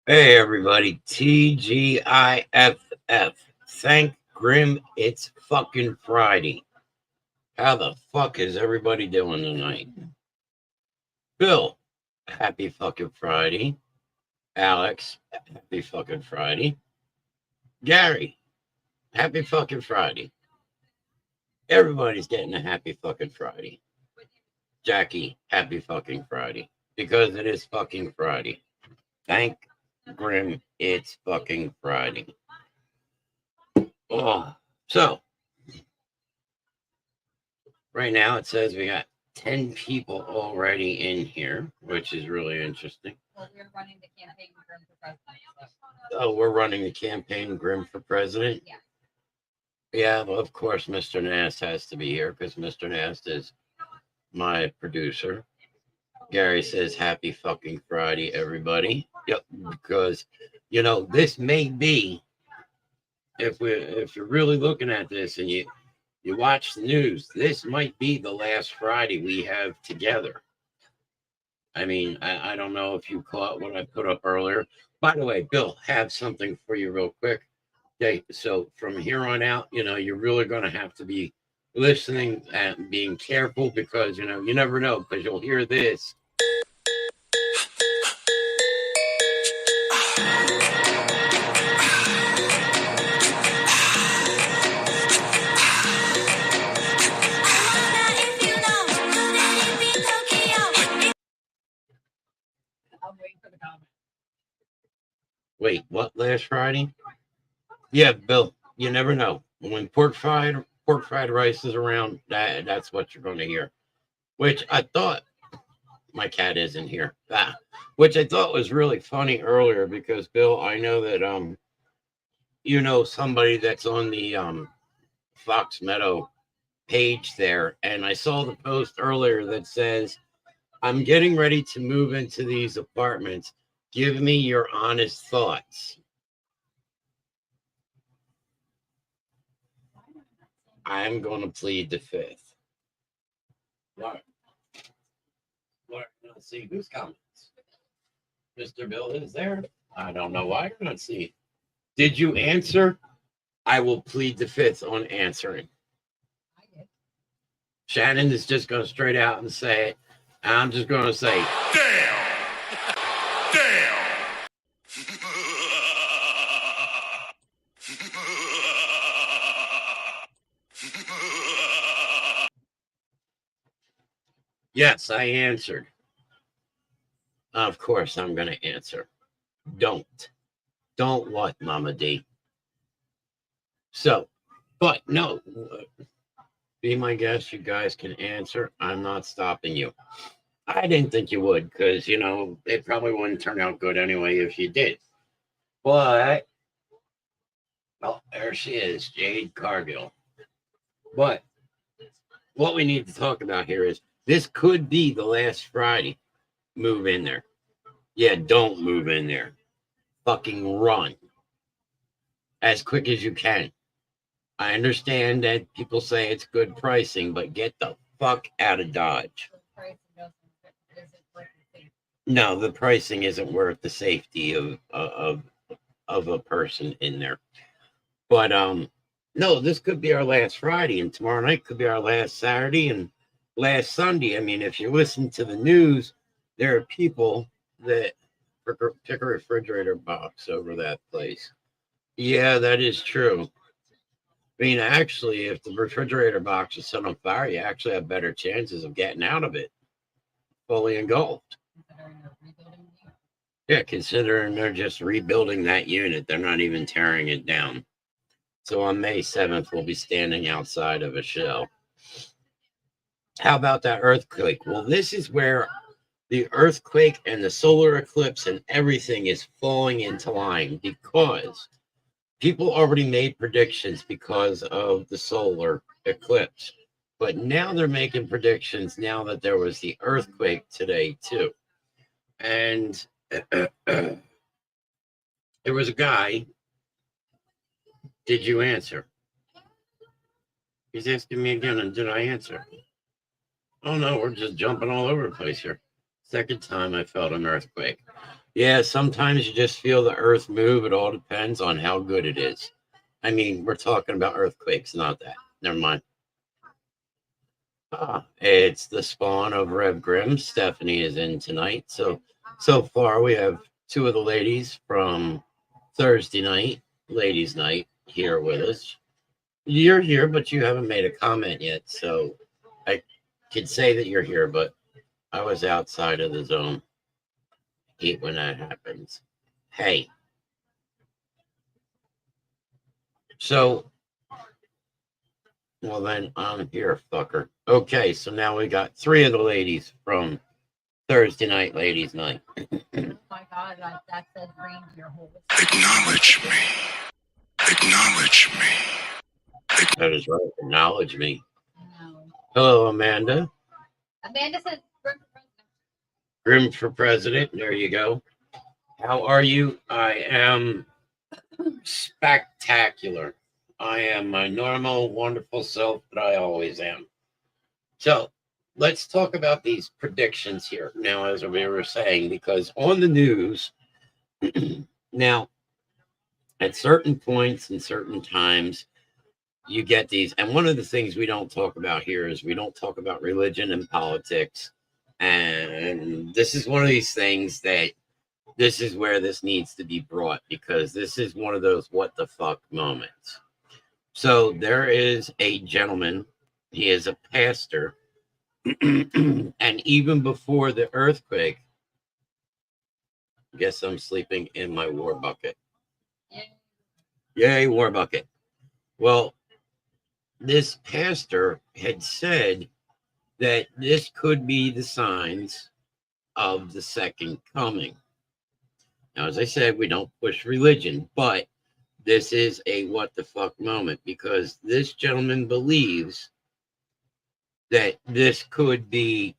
Hey everybody, TGIFF. Thank Grimm, it's fucking Friday. How the fuck is everybody doing tonight? Bill, happy fucking Friday. Alex, happy fucking Friday. Gary, happy fucking Friday. Everybody's getting a happy fucking Friday. Jackie, happy fucking Friday. Because it is fucking Friday. Thank Grimm, it's fucking Friday. Oh, so right now it says we got 10 people already in here, which is really interesting. Well, we're running the campaign Grimm for president. Oh, we're running the campaign Grimm for president? Yeah. Yeah, well, of course, Mr. Nast has to be here because Mr. Nast is my producer. Gary says, happy fucking Friday, everybody. Yep, because, this may be, if you're really looking at this and you watch the news, this might be the last Friday we have together. I mean, I don't know if you caught what I put up earlier. By the way, Bill, have something for you real quick. Okay, so from here on out, you're really going to have to be listening and being careful because, you never know because you'll hear this. I'm waiting for the comment. Wait, what? Last Friday? Yeah, Bill. You never know. When pork fried rice is around, that's what you're going to hear. Which I thought my cat isn't here. Which I thought was really funny earlier because Bill, I know that somebody that's on the Fox Meadow page there, and I saw the post earlier that says, I'm getting ready to move into these apartments. Give me your honest thoughts. I'm going to plead the fifth. What? Let's see whose comments. Mr. Bill is there. I don't know why you're not seeing. Did you answer? I will plead the fifth on answering. I did. Shannon is just going to straight out and say it. I'm just going to say, damn. yes, I answered. Of course, I'm going to answer. Don't what, Mama D? So, but no, be my guest. You guys can answer. I'm not stopping you. I didn't think you would because, it probably wouldn't turn out good anyway if you did. But, well, there she is, Jade Cargill. But what we need to talk about here is this could be the last Friday. Move in there. Yeah, don't move in there. Fucking run as quick as you can. I understand that people say it's good pricing, but get the fuck out of Dodge. No, the pricing isn't worth the safety of a person in there. But no, this could be our last Friday, and tomorrow night could be our last Saturday and last Sunday. I mean, if you listen to the news, there are people that pick a refrigerator box over that place. Yeah, that is true. I mean, actually, if the refrigerator box is set on fire, you actually have better chances of getting out of it fully engulfed. Yeah, considering they're just rebuilding that unit, they're not even tearing it down. So on May 7th, we'll be standing outside of a shell. How about that earthquake? Well, this is where the earthquake and the solar eclipse and everything is falling into line because people already made predictions because of the solar eclipse. But now they're making predictions now that there was the earthquake today, too. And there was a guy. Did you answer? He's asking me again, and did I answer? Oh, no, we're just jumping all over the place here. Second time I felt an earthquake. Yeah, sometimes you just feel the earth move. It all depends on how good it is. I mean, we're talking about earthquakes, not that. Never mind. It's the spawn of Rev Grimm. Stephanie is in tonight. So far we have two of the ladies from Thursday night, ladies' night, here with us. You're here, but you haven't made a comment yet. So I could say that you're here, but I was outside of the zone. Hate when that happens. Hey. So, well, then I'm here, fucker. Okay, so now we got three of the ladies from Thursday night, ladies' night. Oh my God, that says reindeer hole. Acknowledge me. Acknowledge me. That is right. Acknowledge me. No. Hello, Amanda. Amanda says Grimm for president. Grimm for president. There you go. How are you? I am spectacular. I am my normal, wonderful self that I always am. So let's talk about these predictions here now, as we were saying, because on the news, now, at certain points and certain times, you get these. And one of the things we don't talk about here is we don't talk about religion and politics. And this is one of these things that this is where this needs to be brought, because this is one of those what the fuck moments. So there is a gentleman, he is a pastor, and even before the earthquake, I guess I'm sleeping in my war bucket. Yay, war bucket. Well, this pastor had said that this could be the signs of the second coming. Now, as I said, we don't push religion, but this is a what the fuck moment, because this gentleman believes that this could be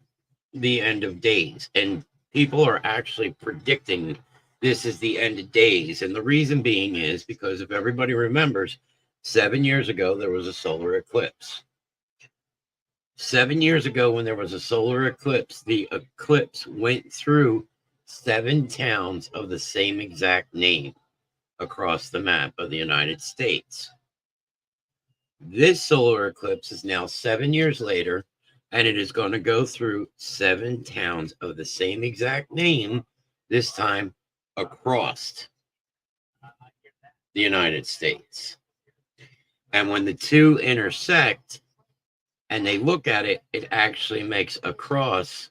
the end of days. And people are actually predicting this is the end of days. And the reason being is because if everybody remembers, 7 years ago, there was a solar eclipse. 7 years ago, when there was a solar eclipse, the eclipse went through 7 towns of the same exact name across the map of the United States. This solar eclipse is now 7 years later, and it is going to go through 7 towns of the same exact name, this time across the United States. And when the two intersect and they look at it, it actually makes a cross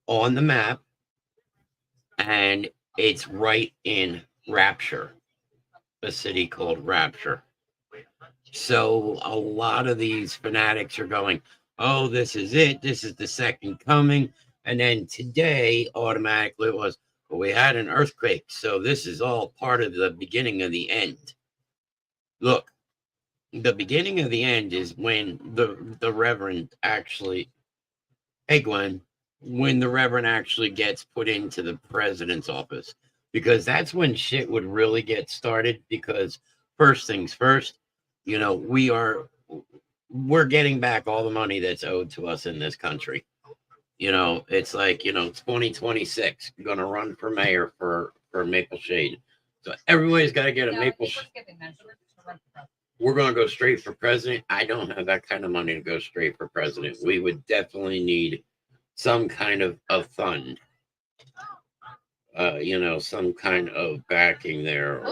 on the map, and it's right in Rapture, a city called Rapture. So a lot of these fanatics are going, oh, this is it. This is the second coming. And then today, automatically it was, well, we had an earthquake. So this is all part of the beginning of the end. Look, the beginning of the end is when the Reverend actually, hey, Gwen, when the Reverend actually gets put into the president's office, because that's when shit would really get started. Because first things first, you know, we're getting back all the money that's owed to us in this country. You know, it's like, you know, 2026, going to run for mayor for Maple Shade. So everybody's got to get a Maple Shade. We're going to go straight for president. I don't have that kind of money to go straight for president. We would definitely need some kind of a fund. You know, some kind of backing there,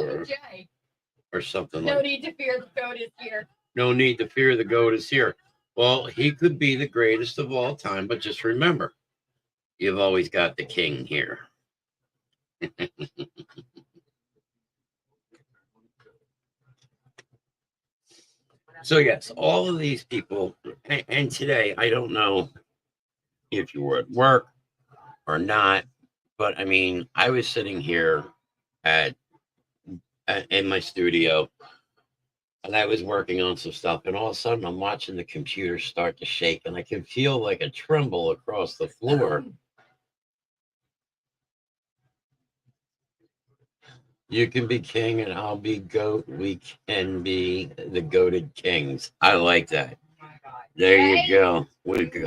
or something like that. No need to fear, the goat is here. No need to fear, the goat is here. Well, he could be the greatest of all time, but just remember, you've always got the king here. So yes, all of these people, and today, I don't know if you were at work or not, but I mean, I was sitting here in my studio, and I was working on some stuff, and all of a sudden I'm watching the computer start to shake, and I can feel like a tremble across the floor. You can be king and I'll be goat. We can be the goated kings. I like that. There you go. We go.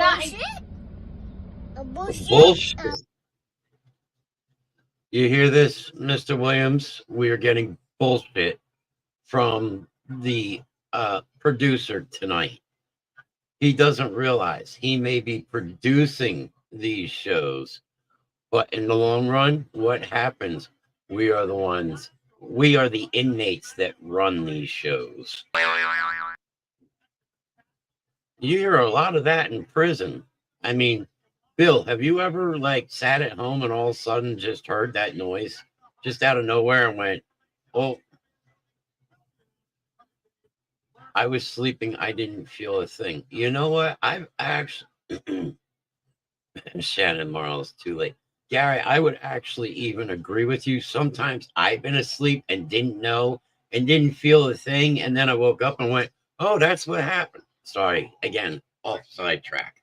Bullshit. Bullshit. You hear this, Mr. Williams? We are getting bullshit from the producer tonight. He doesn't realize he may be producing these shows, but in the long run, what happens? We are the inmates that run these shows. You hear a lot of that in prison. I mean, Bill, have you ever like sat at home and all of a sudden just heard that noise just out of nowhere and went, "Oh, I was sleeping. I didn't feel a thing." You know what? I've actually Shannon Marles, too late. Gary, I would actually even agree with you. Sometimes I've been asleep and didn't know and didn't feel a thing, and then I woke up and went, "Oh, that's what happened." Sorry, again, off sidetrack.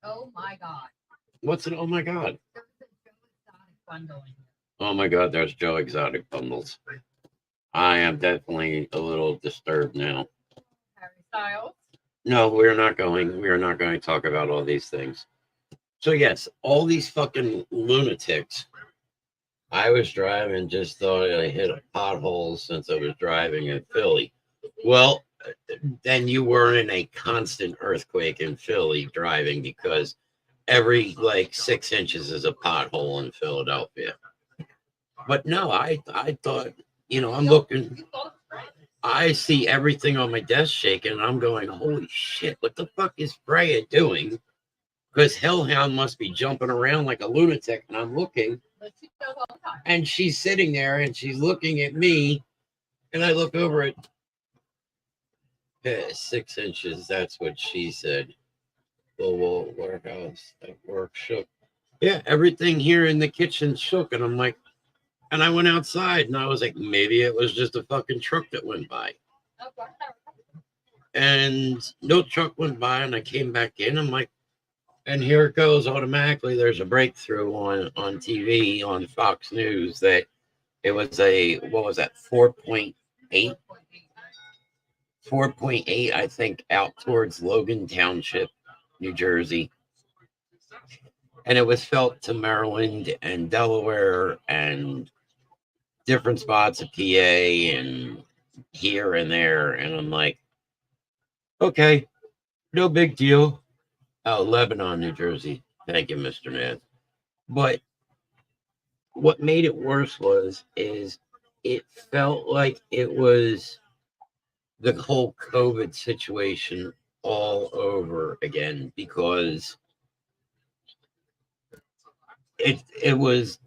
Oh my God. What's it? Oh my God. There was a Joe Exotic bundle in here. Oh my God, there's Joe Exotic bundles. I am definitely a little disturbed now. Harry Styles. No, we're not going. We are not going to talk about all these things. So yes, all these fucking lunatics. I was driving, just thought I hit a pothole since I was driving in Philly. Well, then you were in a constant earthquake in Philly driving, because every like 6 inches is a pothole in Philadelphia. But no, I thought, I'm looking, You thought it was great. I see everything on my desk shaking, and I'm going, holy shit, what the fuck is Freya doing? Because Hellhound must be jumping around like a lunatic, and I'm looking, But she does all the time. and she's sitting there, and she's looking at me, and I look over at 6 inches. That's what she said. The whole warehouse at work shook. Yeah, everything here in the kitchen shook, and I'm like, and I went outside, and I was like, maybe it was just a fucking truck that went by. Oh, God, And no truck went by, and I came back in. I'm like, and here it goes automatically. There's a breakthrough on TV on Fox News that it was what was that, 4.8, 4.8, I think, out towards Logan Township, New Jersey. And it was felt to Maryland and Delaware and different spots of PA and here and there. And I'm like, okay, no big deal. Oh, Lebanon, New Jersey. Thank you, Mr. Ned. But what made it worse is it felt like it was the whole COVID situation all over again, because it was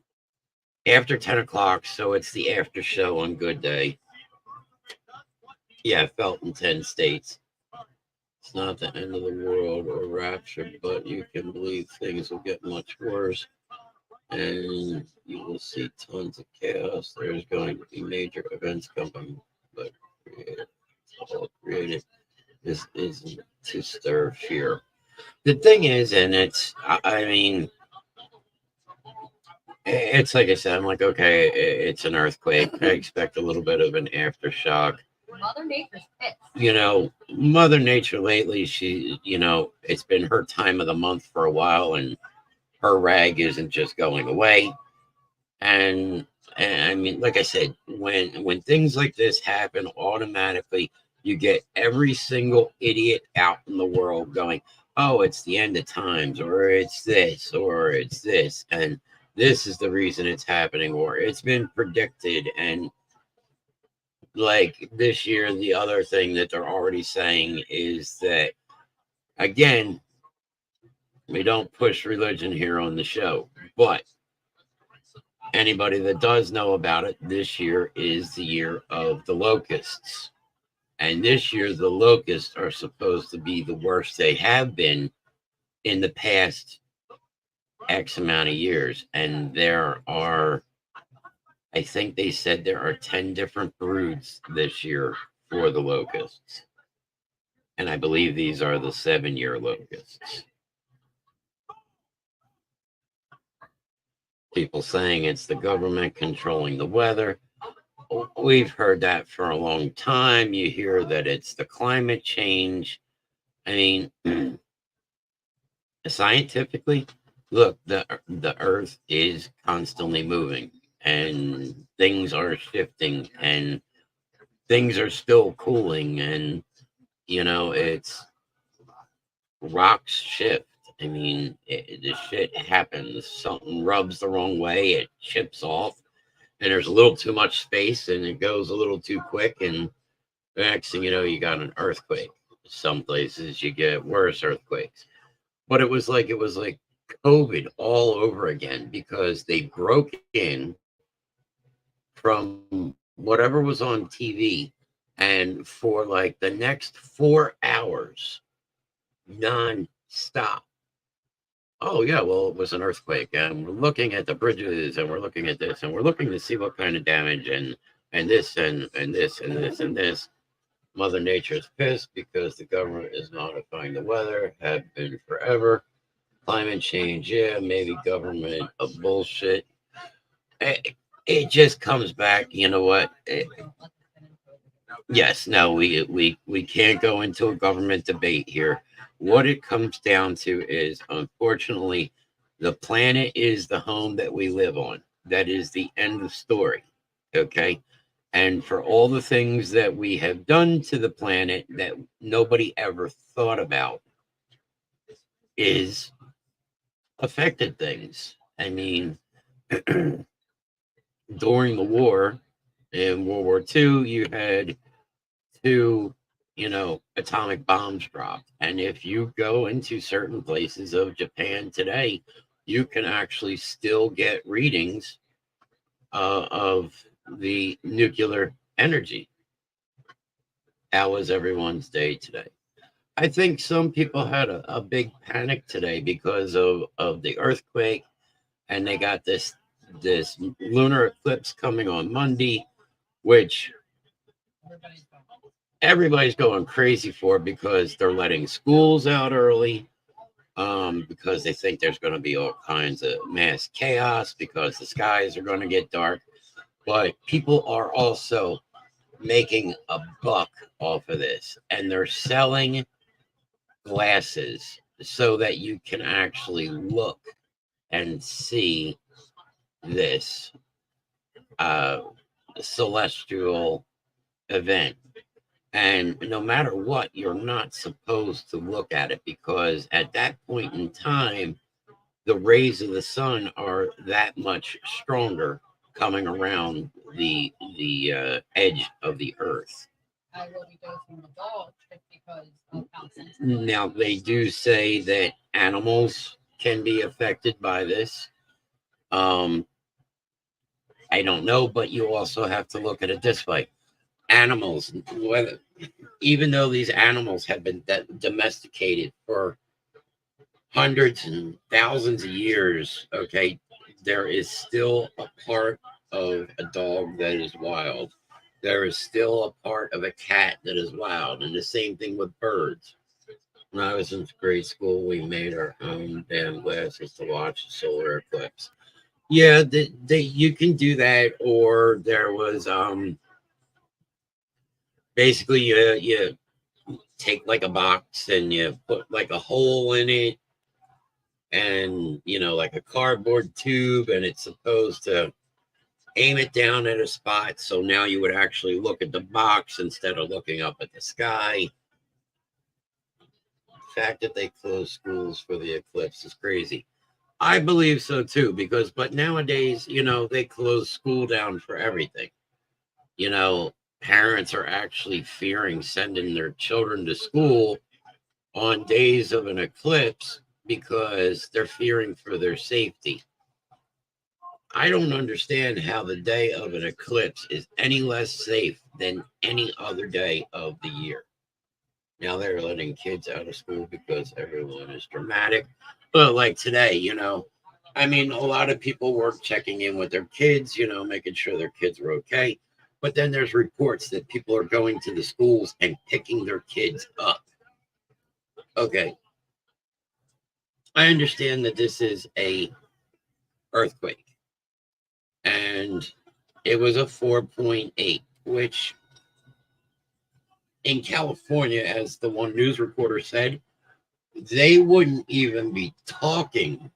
after 10 o'clock, so it's the after show on Good Day. Yeah, it felt in 10 states. It's not the end of the world or rapture, but you can believe things will get much worse, and you will see tons of chaos. There's going to be major events coming, but all created. This isn't to stir fear. The thing is, and I mean, it's like I said, I'm like, okay, it's an earthquake. I expect a little bit of an aftershock. Mother Nature's pissed. Mother Nature lately, she, it's been her time of the month for a while, and her rag isn't just going away. And I mean, like I said, when things like this happen, automatically you get every single idiot out in the world going, oh, it's the end of times, or it's this, and this is the reason it's happening, or it's been predicted. And like this year, the other thing that they're already saying is that, again, we don't push religion here on the show, but anybody that does know about it, this year is the year of the locusts. And this year, the locusts are supposed to be the worst they have been in the past X amount of years. And there are, I think they said there are 10 different broods this year for the locusts. And I believe these are the 7-year locusts. People saying it's the government controlling the weather. We've heard that for a long time. You hear that it's the climate change. I mean, scientifically, Look, the earth is constantly moving, and things are shifting, and things are still cooling, and it's rocks shift. I mean, the shit happens. Something rubs the wrong way, it chips off, and there's a little too much space, and it goes a little too quick, and the next thing you know, you got an earthquake. Some places you get worse earthquakes, but it was like COVID all over again because they broke in from whatever was on TV, and for like the next 4 hours, non-stop. Oh yeah, well it was an earthquake, and we're looking at the bridges, and we're looking at this, and we're looking to see what kind of damage, and this and this and this and this. Mother Nature is pissed because the government is modifying the weather, have been forever. Climate change, yeah, maybe government of bullshit. It just comes back. You know what? Yes, no, we can't go into a government debate here. What it comes down to is, unfortunately, the planet is the home that we live on. That is the end of story. Okay. And for all the things that we have done to the planet that nobody ever thought about is affected things. I mean, during the war, in World War II, you had two, atomic bombs dropped. And if you go into certain places of Japan today, you can actually still get readings of the nuclear energy. How was everyone's day today? I think some people had a big panic today because of the earthquake, and they got this lunar eclipse coming on Monday, which everybody's going crazy for because they're letting schools out early, because they think there's going to be all kinds of mass chaos because the skies are going to get dark. But people are also making a buck off of this, and they're selling glasses so that you can actually look and see this celestial event. And no matter what, you're not supposed to look at it because at that point in time, the rays of the sun are that much stronger coming around the edge of the earth. I will be dosing the dog just because of how sensitive. Now, they do say that animals can be affected by this. I don't know, but you also have to look at it this way. Animals, even though these animals have been domesticated for hundreds and thousands of years, okay, there is still a part of a dog that is wild. There is still a part of a cat that is wild, and the same thing with birds. When I was in grade school, we made our own damn glasses to watch the solar eclipse. Yeah, you can do that, or there was basically you take like a box and you put like a hole in it, and like a cardboard tube, and it's supposed to aim it down at a spot. So now you would actually look at the box instead of looking up at the sky. The fact that they close schools for the eclipse is crazy. I believe so too, but nowadays, they close school down for everything. Parents are actually fearing sending their children to school on days of an eclipse because they're fearing for their safety. I don't understand how the day of an eclipse is any less safe than any other day of the year. Now they're letting kids out of school because everyone is dramatic. But like today, I mean, a lot of people were checking in with their kids, making sure their kids were okay. But then there's reports that people are going to the schools and picking their kids up. Okay. I understand that this is a earthquake, and it was a 4.8, which in California, as the one news reporter said, they wouldn't even be talking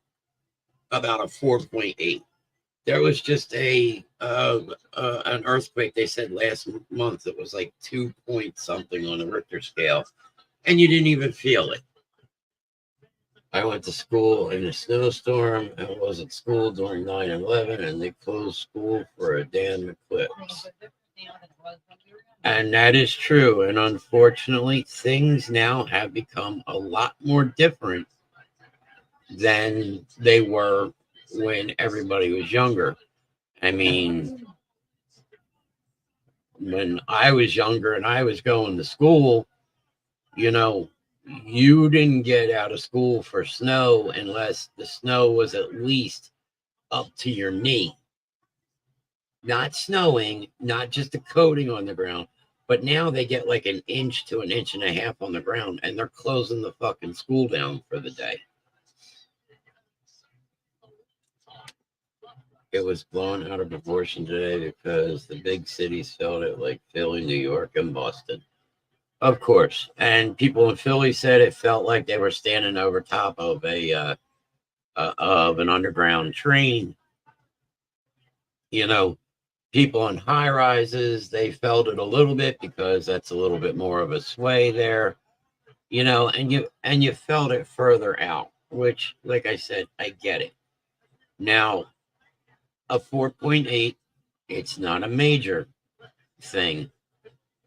about a 4.8. There was just an earthquake. They said last month it was like 2 point something on the Richter scale, and you didn't even feel it. I went to school in a snowstorm and was at school during 9/11, and they closed school for a damn eclipse. And that is true. And unfortunately, things now have become a lot more different than they were when everybody was younger. I mean, when I was younger and I was going to school, you know, you didn't get out of school for snow unless the snow was at least up to your knee. Not snowing, not just a coating on the ground, but now they get like an inch to an inch and a half on the ground, and they're closing the fucking school down for the day. It was blown out of proportion today because the big cities felt it, like Philly, New York, and Boston. Of course. And people in Philly said it felt like they were standing over top of an underground train. You know, people in high rises, they felt it a little bit because that's a little bit more of a sway there. You know, and you felt it further out, which, like I said, I get it. Now, a 4.8, it's not a major thing.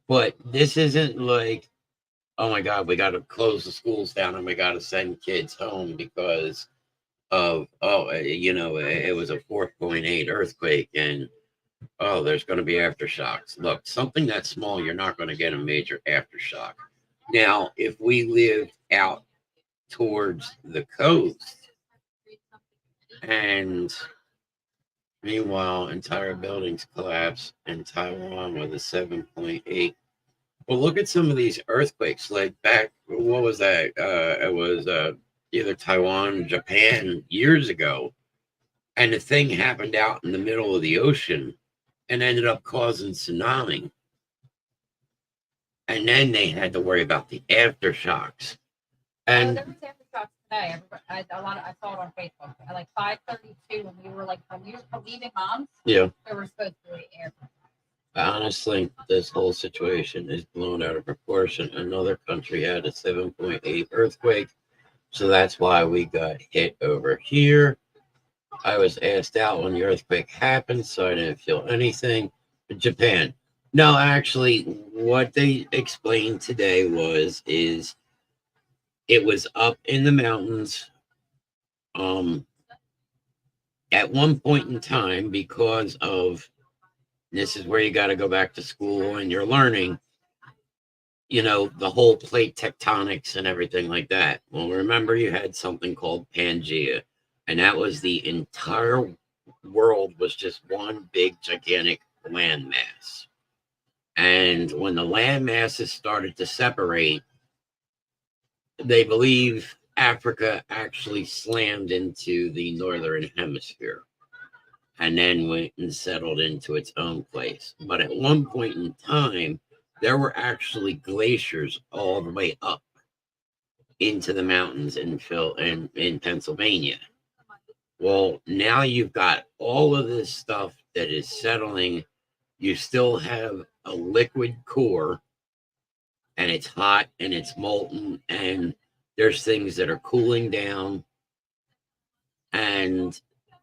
But this isn't like, oh my God, we got to close the schools down and we got to send kids home because of, it was a 4.8 earthquake and, there's going to be aftershocks. Look, something that small, you're not going to get a major aftershock. Now, if we lived out towards the coast and meanwhile, entire buildings collapse in Taiwan with a 7.8. Well, look at some of these earthquakes. Like back, what was that? It was either Taiwan, Japan years ago. And the thing happened out in the middle of the ocean and ended up causing tsunami. And then they had to worry about the aftershocks. And there was aftershocks today. I saw it on Facebook. At like 5:32, when we were leaving mom's. Yeah. There were supposed to be aftershocks. Honestly, this whole situation is blown out of proportion. Another country had a 7.8 earthquake, so that's why we got hit over here. I was asked out when the earthquake happened, so I didn't feel anything. Japan. No, actually, what they explained today is it was up in the mountains at one point in time because of, this is where you got to go back to school and you're learning, the whole plate tectonics and everything like that. Well, remember you had something called Pangea, and that was the entire world was just one big gigantic landmass. And when the land masses started to separate, they believe Africa actually slammed into the northern hemisphere and then went and settled into its own place. But at one point in time, there were actually glaciers all the way up into the mountains in Pennsylvania. Well, now you've got all of this stuff that is settling. You still have a liquid core, and it's hot and it's molten, and there's things that are cooling down, and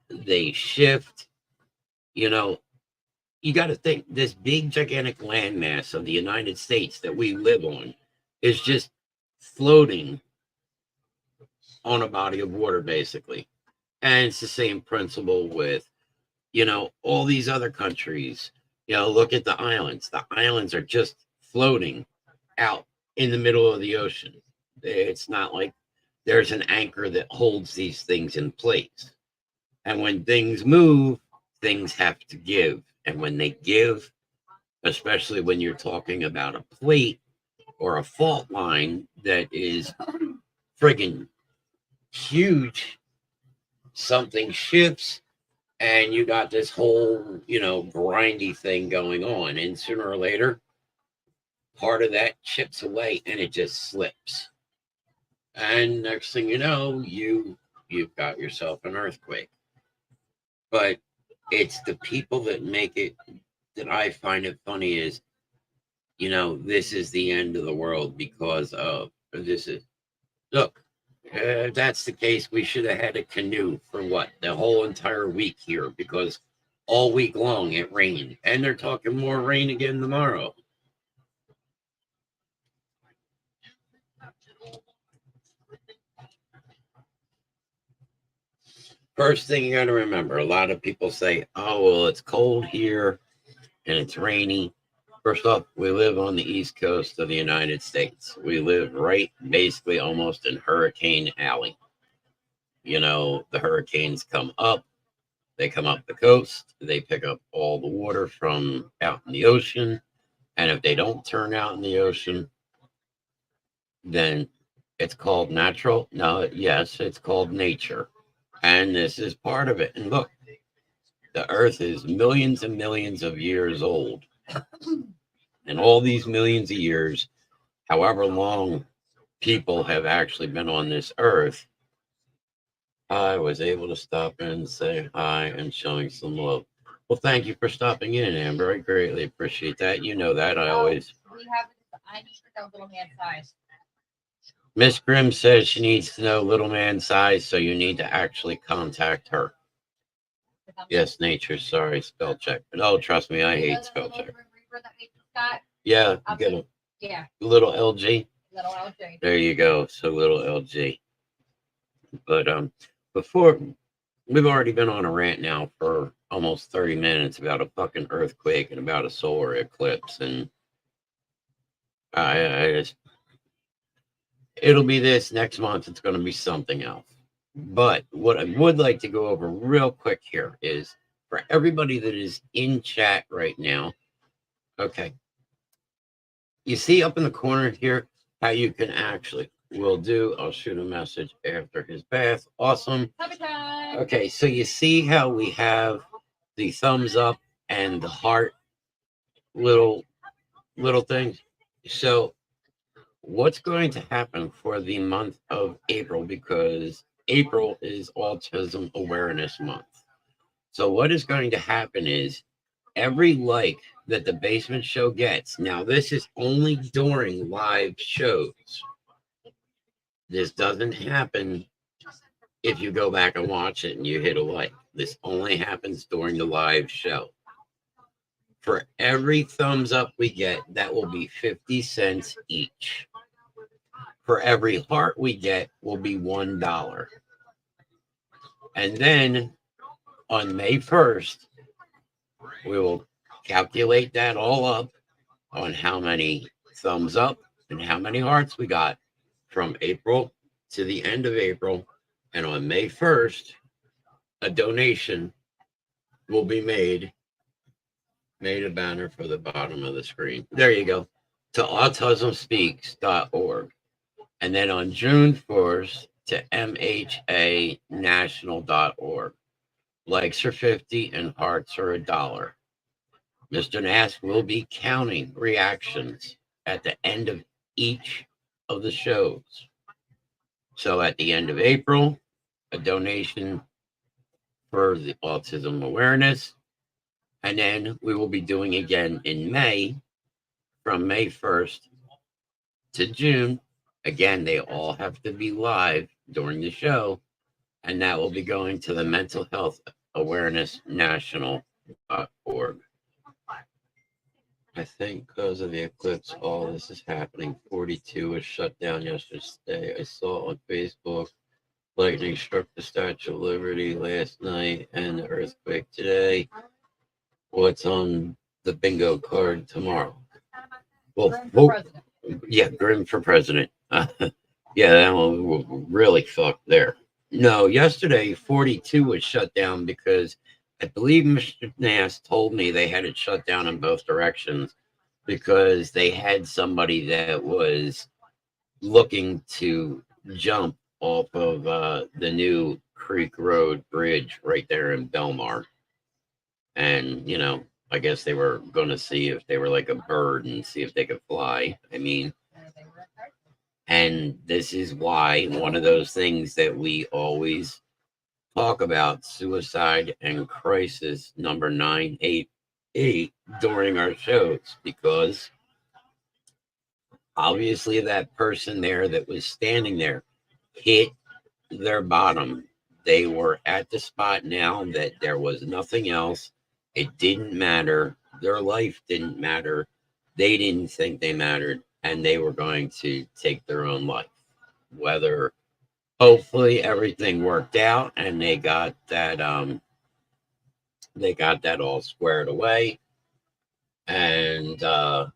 they shift. You got to think this big gigantic landmass of the United States that we live on is just floating on a body of water, basically. And it's the same principle with, all these other countries. Look at the islands. The islands are just floating out in the middle of the ocean. It's not like there's an anchor that holds these things in place. And when things move, things have to give. And when they give, especially when you're talking about a plate or a fault line that is friggin' huge, something shifts and you got this whole, grindy thing going on. And sooner or later, part of that chips away and it just slips. And next thing you know, you you've got yourself an earthquake. But it's the people that make it that I find it funny is, this is the end of the world because of this is look. If that's the case, we should have had a canoe for what the whole entire week here because all week long it rained, and they're talking more rain again tomorrow. First thing you got to remember, a lot of people say, "Oh, well, it's cold here and it's rainy." First off, we live on the East Coast of the United States. We live right basically almost in Hurricane Alley. The hurricanes come up, they come up the coast, they pick up all the water from out in the ocean. And if they don't turn out in the ocean, then it's called natural. No, yes, it's called nature. And this is part of it. And look, the earth is millions and millions of years old. And all these millions of years, however long people have actually been on this earth, I was able to stop in and say hi and showing some love. Well, thank you for stopping in, Amber. I greatly appreciate that. You know that. I need to know little man size. Miss Grimm says she needs to know little man size, so you need to actually contact her. Yes, nature. Sorry, spell check. But oh, trust me, I hate spell check. Yeah, get a little LG. Little LG. There you go. So little LG. But before we've already been on a rant now for almost 30 minutes about a fucking earthquake and about a solar eclipse, and I just it'll be this next month. It's going to be something else. But what I would like to go over real quick here is for everybody that is in chat right now. Okay. You see up in the corner here how you can actually, I'll shoot a message after his bath. Awesome. Okay, so you see how we have the thumbs up and the heart little things. So what's going to happen for the month of April, because April is Autism Awareness Month. So what is going to happen is every like that the Basement Show gets, now this is only during live shows. This doesn't happen if you go back and watch it and you hit a like. This only happens during the live show. For every thumbs up we get, that will be 50 cents each. For every heart we get will be $1. And then on May 1st, we will calculate that all up on how many thumbs up and how many hearts we got from April to the end of April. And on May 1st, a donation will be made a banner for the bottom of the screen. There you go. To autismspeaks.org. And then on June 1st to mhanational.org. Likes are 50 and hearts are $1. Mr. Nass will be counting reactions at the end of each of the shows. So at the end of April, a donation for the autism awareness. And then we will be doing again in May, from May 1st to June. Again, they all have to be live during the show. And that will be going to the Mental Health Awareness National.org. I think because of the eclipse, all this is happening. 42 was shut down yesterday. I saw on Facebook. Lightning struck the Statue of Liberty last night and the earthquake today. What's on the bingo card tomorrow? Well, yeah, Grimm for president. Yeah, that one will really fuck there. No, yesterday 42 was shut down because I believe Mr. Nass told me they had it shut down in both directions because they had somebody that was looking to jump off of the new Creek Road Bridge right there in Belmar. And, I guess they were going to see if they were like a bird and see if they could fly. I mean, And this is why one of those things that we always talk about, suicide and crisis number 988 during our shows, because obviously that person there that was standing there hit their bottom. They were at the spot now that there was nothing else. It didn't matter. Their life didn't matter. They didn't think they mattered, and they were going to take their own life. Whether hopefully everything worked out and they got that all squared away, and they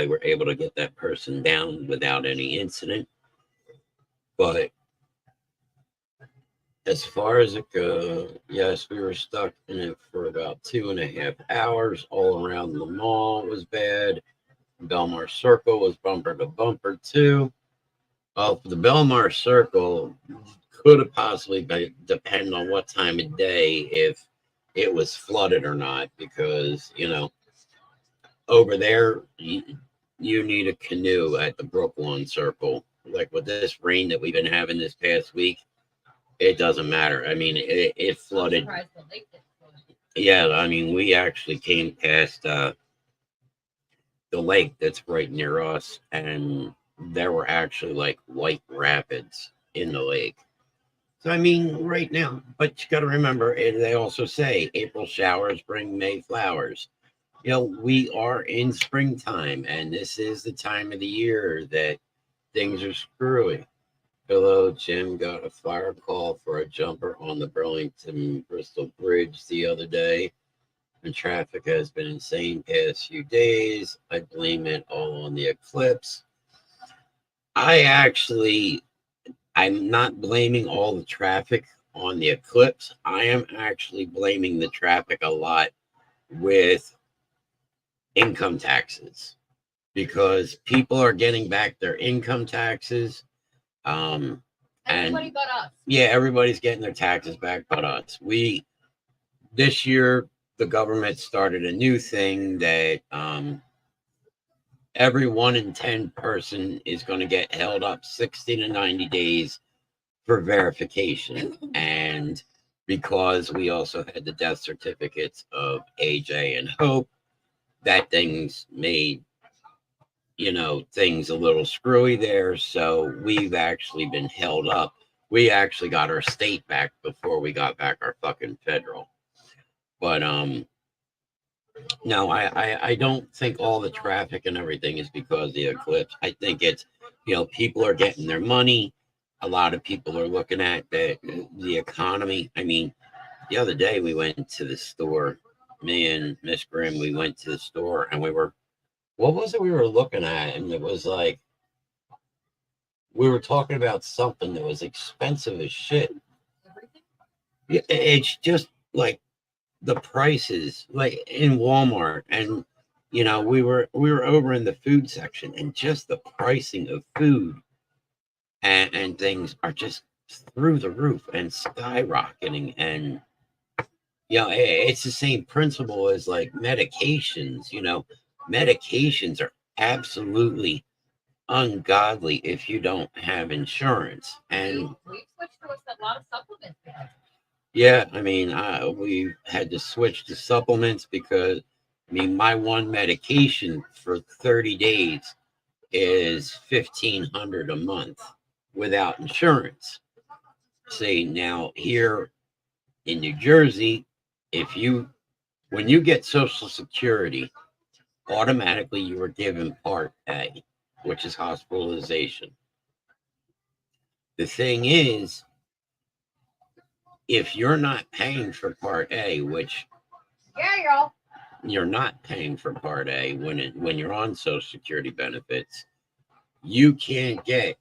were able to get that person down without any incident. But as far as it goes, yes, we were stuck in it for about 2.5 hours. All around the mall was bad. Belmar Circle was bumper to bumper too. Well, the Belmar Circle could have possibly been, depending on what time of day, if it was flooded or not, because over there you need a canoe at the Brooklawn Circle. Like with this rain that we've been having this past week, it doesn't matter. I mean, it flooded. Yeah, I mean, we actually came past the lake that's right near us, and there were actually like white rapids in the lake. So, I mean, right now, but you got to remember, they also say April showers bring May flowers. We are in springtime, and this is the time of the year that things are screwy. Hello, Jim. Got a fire call for a jumper on the Burlington Bristol Bridge the other day. And traffic has been insane past few days. I blame it all on the eclipse. I'm not blaming all the traffic on the eclipse. I am actually blaming the traffic a lot with income taxes, because people are getting back their income taxes. Everybody but us. Yeah, everybody's getting their taxes back but us. This year, the government started a new thing that every 1 in 10 person is going to get held up 60 to 90 days for verification. And because we also had the death certificates of AJ and Hope, that things made things a little screwy there. So we've actually been held up. We actually got our state back before we got back our fucking federal. But no, I don't think all the traffic and everything is because of the eclipse. I think it's people are getting their money. A lot of people are looking at the economy. I mean, the other day we went to the store. Me and Miss Grimm, we went to the store, and what was it we were looking at? And it was like, we were talking about something that was expensive as shit. Yeah, it's just like the prices, like in Walmart, and we were over in the food section, and just the pricing of food and things are just through the roof and skyrocketing. And it's the same principle as like medications. Medications are absolutely ungodly if you don't have insurance. And we switched to a lot of supplements. Yeah, I mean, we had to switch to supplements because, I mean, my one medication for 30 days is $1,500 a month without insurance. See, now here in New Jersey, when you get Social Security, automatically you are given Part A, which is hospitalization. The thing is, if you're not paying for Part A, which you're not paying for Part A when you're on Social Security benefits, you can't get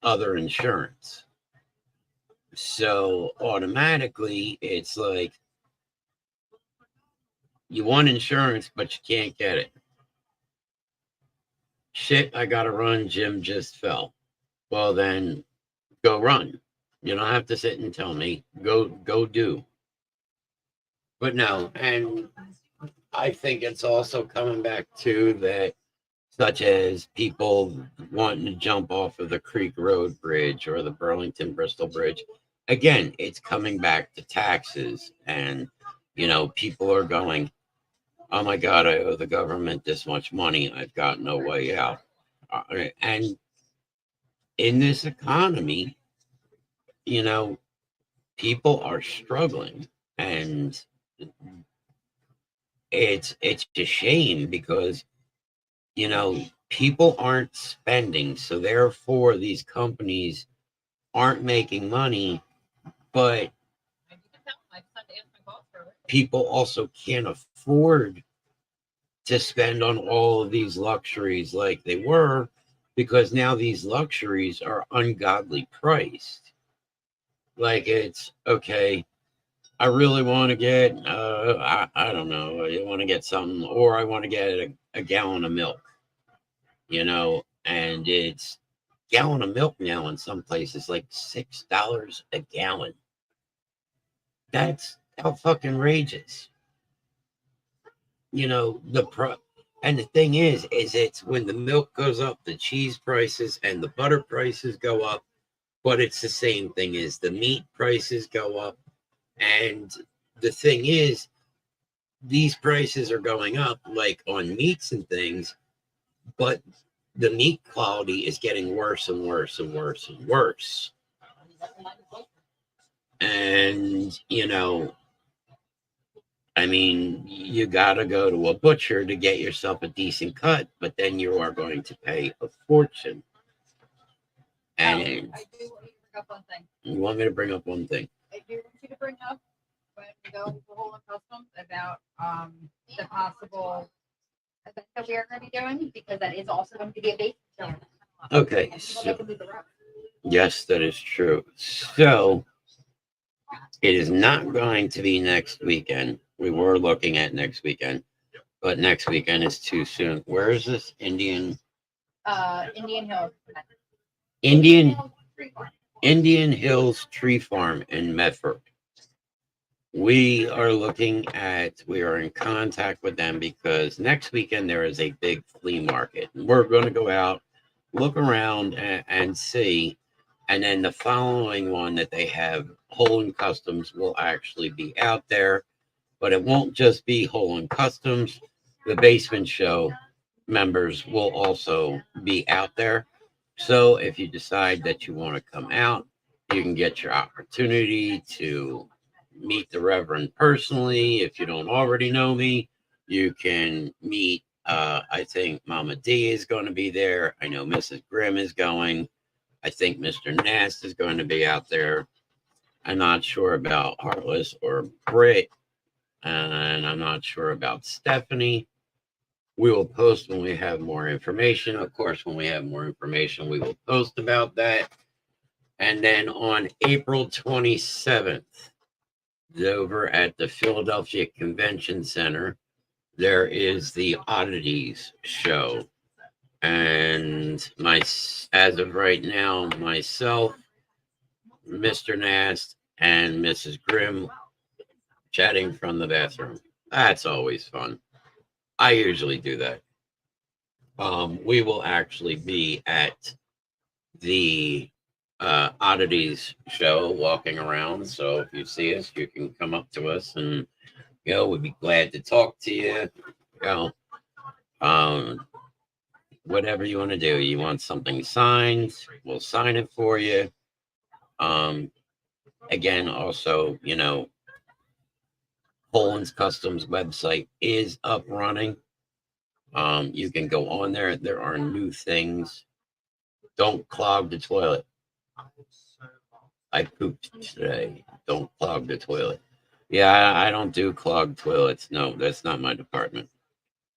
other insurance. So automatically, it's like you want insurance, but you can't get it. Shit, I gotta run. Jim just fell. Well, then go run. You don't have to sit and tell me. Go do. But no, and I think it's also coming back to that such as people wanting to jump off of the Creek Road Bridge or the Burlington Bristol Bridge. Again, it's coming back to taxes, and people are going, oh my God, I owe the government this much money. I've got no way out. And in this economy, people are struggling, and it's a shame because people aren't spending, so therefore these companies aren't making money, but people also can't afford to spend on all of these luxuries like they were, because now these luxuries are ungodly priced. Like, it's okay, I really want to get I don't know, I want to get something, or I want to get a gallon of milk, and it's gallon of milk now in some places like $6 a gallon. That's how fucking outrageous. And the thing is it's when the milk goes up, the cheese prices and the butter prices go up, but it's the same thing as the meat prices go up. And the thing is, these prices are going up like on meats and things, but the meat quality is getting worse and worse and worse and worse. And, I mean, you got to go to a butcher to get yourself a decent cut, but then you are going to pay a fortune. And I do want you to bring up one thing. You want me to bring up one thing? I do want you to bring up when we go to Whole and Customs about the possible event that we are going to be doing, because that is also going to be a bait show. Okay. So, yes, that is true. So it is not going to be next weekend. We were looking at next weekend, but next weekend is too soon. Where is this? Indian Hills. Indian Hills Tree Farm in Medford. We are in contact with them because next weekend there is a big flea market. We're going to go out, look around and see. And then the following one that they have, Whole and Customs, will actually be out there. But it won't just be Whole and Customs. The Basement Show members will also be out there. So if you decide that you want to come out, you can get your opportunity to meet the Reverend personally. If you don't already know me, you can meet, I think Mama D is going to be there. I know Mrs. Grimm is going. I think Mr. Nast is going to be out there. I'm not sure about Heartless or Britt. And I'm not sure about Stephanie. We will post when we have more information. Of course, when we have more information, we will post about that. And then on April 27th, over at the Philadelphia Convention Center, there is the Oddities show. And as of right now, myself, Mr. Nast, and Mrs. Grimm chatting from the bathroom. That's always fun. I usually do that. We will actually be at the Oddities show walking around. So if you see us, you can come up to us and, we'd be glad to talk to you. Whatever you want to do. You want something signed, we'll sign it for you. Again, also, Poland's Customs website is up running. You can go on there. There are new things. Don't clog the toilet. I pooped today. Don't clog the toilet. Yeah, I don't do clogged toilets. No, that's not my department.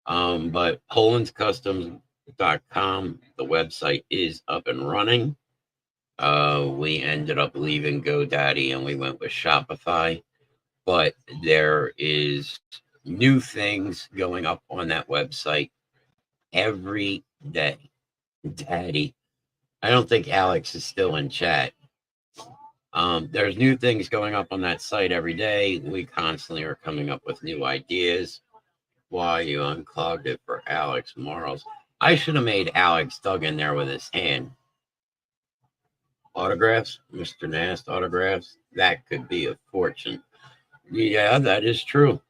But Poland'sCustoms.com, the website is up and running. We ended up leaving GoDaddy and we went with Shopify. But there is new things going up on that website every day. Daddy. I don't think Alex is still in chat. There's new things going up on that site every day. We constantly are coming up with new ideas. Why you unclogged it for Alex Morals. I should have made Alex dug in there with his hand. Autographs, Mr. Nast autographs. That could be a fortune. Yeah, that is true.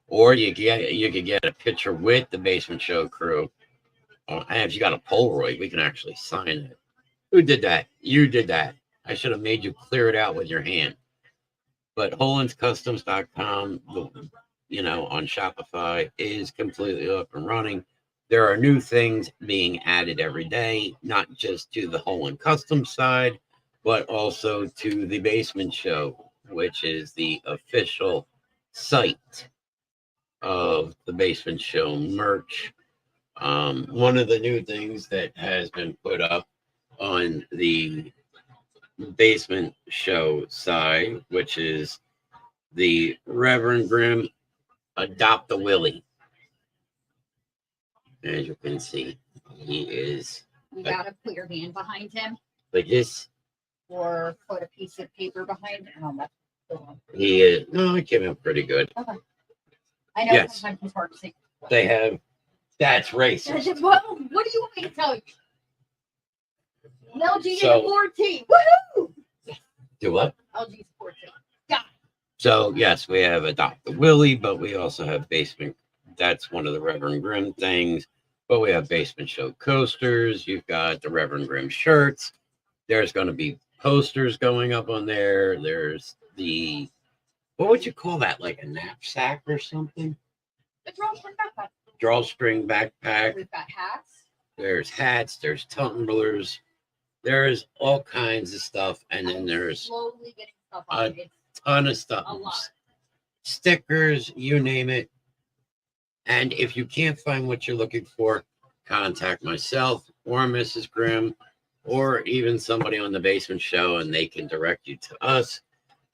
Or you could get a picture with the Basement Show crew. And if you got a Polaroid, we can actually sign it. Who did that? You did that. I should have made you clear it out with your hand. But HolandsCustoms.com, on Shopify is completely up and running. There are new things being added every day, not just to the Holand Customs side, but also to the Basement Show, which is the official site of the Basement Show merch. One of the new things that has been put up on the Basement Show side, which is the Reverend Grimm Adopt a Willie. As you can see, he is. You gotta put your hand behind him. Like this. Or put a piece of paper behind him. Oh, that's the one. He is. No, it came out pretty good. Okay. I know Yes. sometimes it's hard to see. They have. That's racist. What do you want me to tell you? LG So- is 14. Woohoo! Do what? LG is 14. Got it. So yes, we have Adopt a Willie, but we also have Basement. That's one of the Reverend Grimm things. But we have Basement Show coasters. You've got the Reverend Grimm shirts. There's going to be posters going up on there. There's the, what would you call that? Like a knapsack or something? The drawstring backpack. Drawstring backpack. We've got hats. There's hats. There's tumblers. There's all kinds of stuff. And then there's Slowly getting stuff a on. It's ton of stuff. a lot. Stickers, you name it. And if you can't find what you're looking for, contact myself or Mrs. Grimm or even somebody on the Basement Show, and they can direct you to us.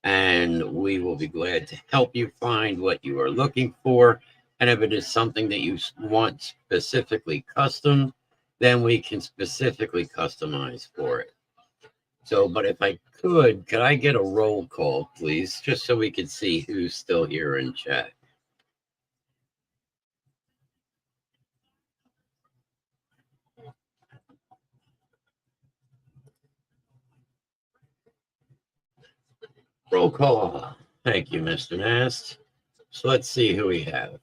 And we will be glad to help you find what you are looking for. And if it is something that you want specifically custom, then we can specifically customize for it. So, but if I could I get a roll call, please, just so we can see who's still here in chat? Roll call. Thank you, Mr. Nast. So let's see who we have.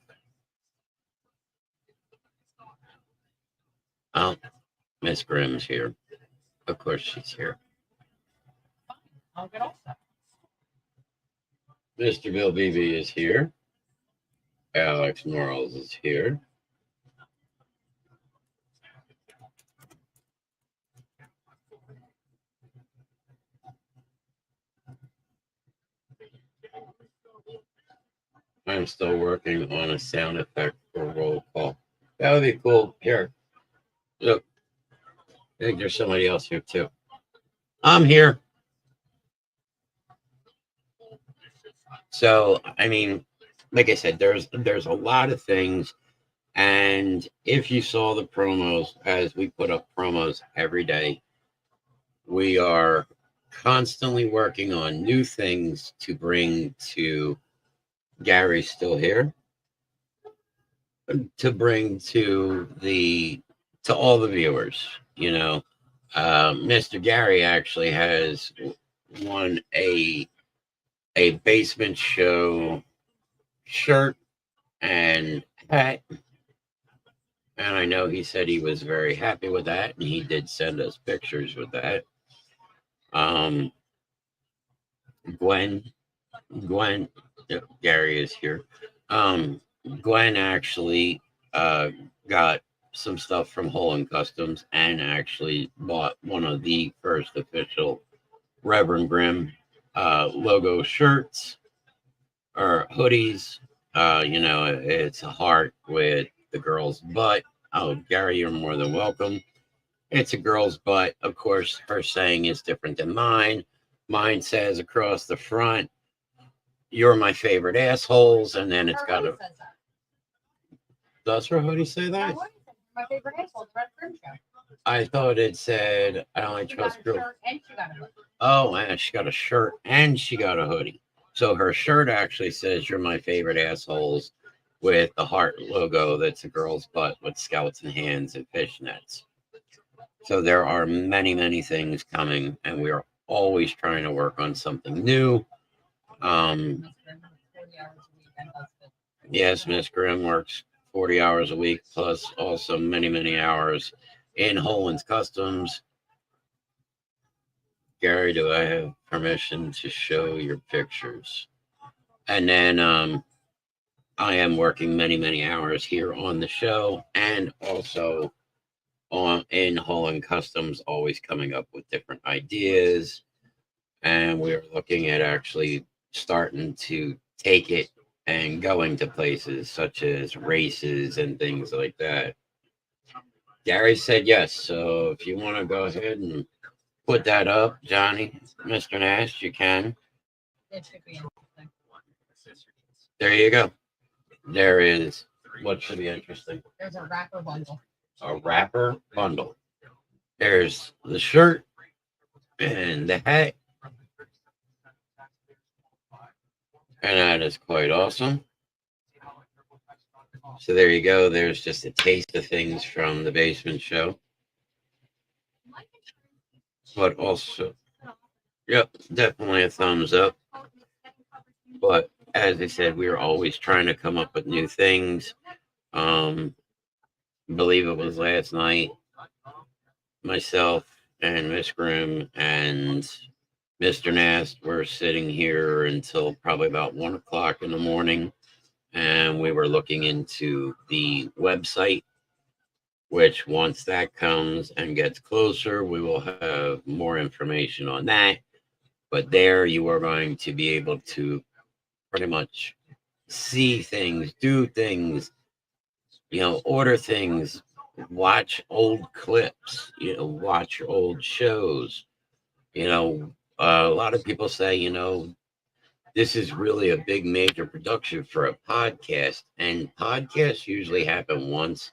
Oh, Miss Grimm's here. Of course she's here. I'll get all set. Mr. Bill Beebe is here. Alex Morals is here. I'm still working on a sound effect for roll call. That would be cool. Here. Look. I think there's somebody else here too. I'm here. So, I mean, like I said, there's a lot of things. And if you saw the promos, as we put up promos every day, we are constantly working on new things to bring to Gary's still here, to bring to all the viewers. Mr. Gary actually has won a Basement Show shirt and hat, and I know he said he was very happy with that, and he did send us pictures with that. Gwen, Gary is here. Gwen actually got some stuff from Holand Customs and actually bought one of the first official Reverend Grimm logo shirts or hoodies. It's a heart with the girl's butt. Oh, Gary, you're more than welcome. It's a girl's butt. Of course, her saying is different than mine. Mine says across the front, "You're my favorite assholes," and then it's got a. Says that. Does her hoodie say that? My favorite asshole is Rev Grimm Show. I thought it said, "I only She trust got a girls." shirt and she got a hoodie. Oh, and she got a shirt and she got a hoodie. So her shirt actually says, "You're my favorite assholes," with the heart logo that's a girl's butt with skeleton hands and fishnets. So there are many, many things coming, and we are always trying to work on something new. Yes, Miss Grimm works 40 hours a week, plus also many, many hours in Holland's Customs. Gary, do I have permission to show your pictures? And then I am working many, many hours here on the show, and also in Holland Customs, always coming up with different ideas. And we're looking at actually starting to take it and going to places such as races and things like that. Gary said yes. So if you want to go ahead and put that up, Johnny, Mr. Nash, you can. There you go. There is what should be interesting. There's a wrapper bundle. A wrapper bundle. There's the shirt and the hat. And that is quite awesome. So there you go. There's just a taste of things from the basement show. But also, yep, definitely a thumbs up. But as I said, we are always trying to come up with new things. Believe it was last night, myself and Miss Grimm and Mr. Nast were sitting here until probably about 1 o'clock in the morning, and we were looking into the website, which once that comes and gets closer, we will have more information on that. But there you are going to be able to pretty much see things, do things, order things, watch old clips, watch old shows. A lot of people say, this is really a big major production for a podcast, and podcasts usually happen once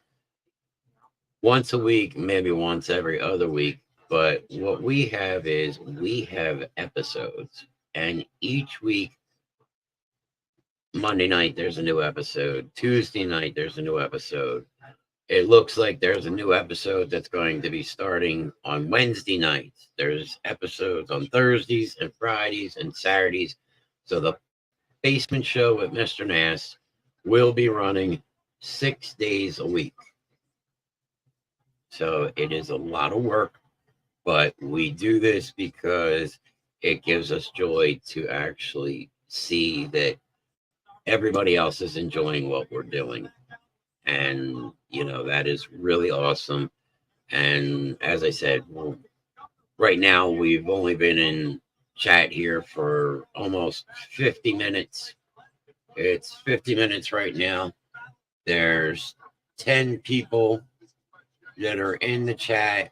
a week, maybe once every other week. But what we have is we have episodes, and each week, Monday night, there's a new episode. Tuesday night, there's a new episode. It looks like there's a new episode that's going to be starting on Wednesday nights. There's episodes on Thursdays and Fridays and Saturdays. So the basement show with Mr. Nass will be running 6 days a week. So it is a lot of work, but we do this because it gives us joy to actually see that everybody else is enjoying what we're doing. And, that is really awesome. And as I said, right now we've only been in chat here for almost 50 minutes. It's 50 minutes right now. There's 10 people that are in the chat.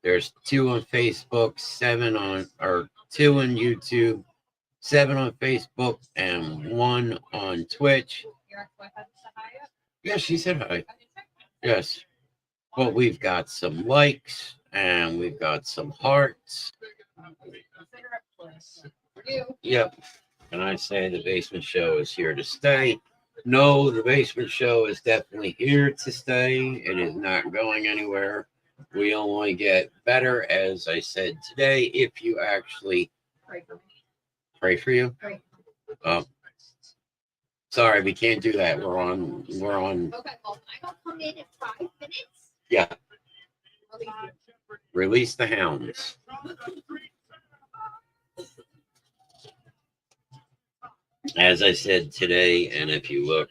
There's 2 on Facebook, 2 on YouTube, 7 on Facebook, and 1 on Twitch. Yes, she said hi. Yes. Well, we've got some likes and we've got some hearts. Yep. And I say the basement show is here to stay. No, the basement show is definitely here to stay. It is not going anywhere. We only get better, as I said today, if you actually pray for you. Sorry, we can't do that. We're on. Okay, well, I don't come in 5 minutes. Yeah. Release the hounds. As I said today, and if you look,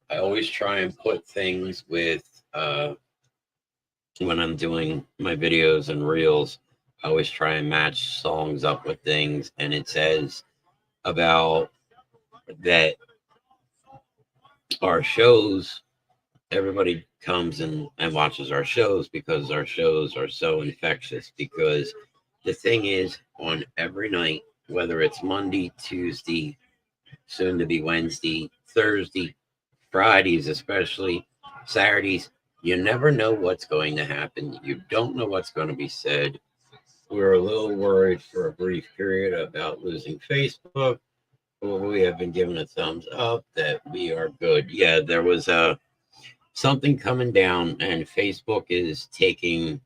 I always try and put things with, when I'm doing my videos and reels, I always try and match songs up with things. And it says about that our shows, everybody comes and watches our shows because our shows are so infectious. Because the thing is, on every night, whether it's Monday, Tuesday, soon to be Wednesday, Thursday, Fridays, especially Saturdays, you never know what's going to happen. You don't know what's going to be said. We were a little worried for a brief period about losing Facebook, We have been given a thumbs up that we are good. Yeah, there was something coming down, and Facebook is taking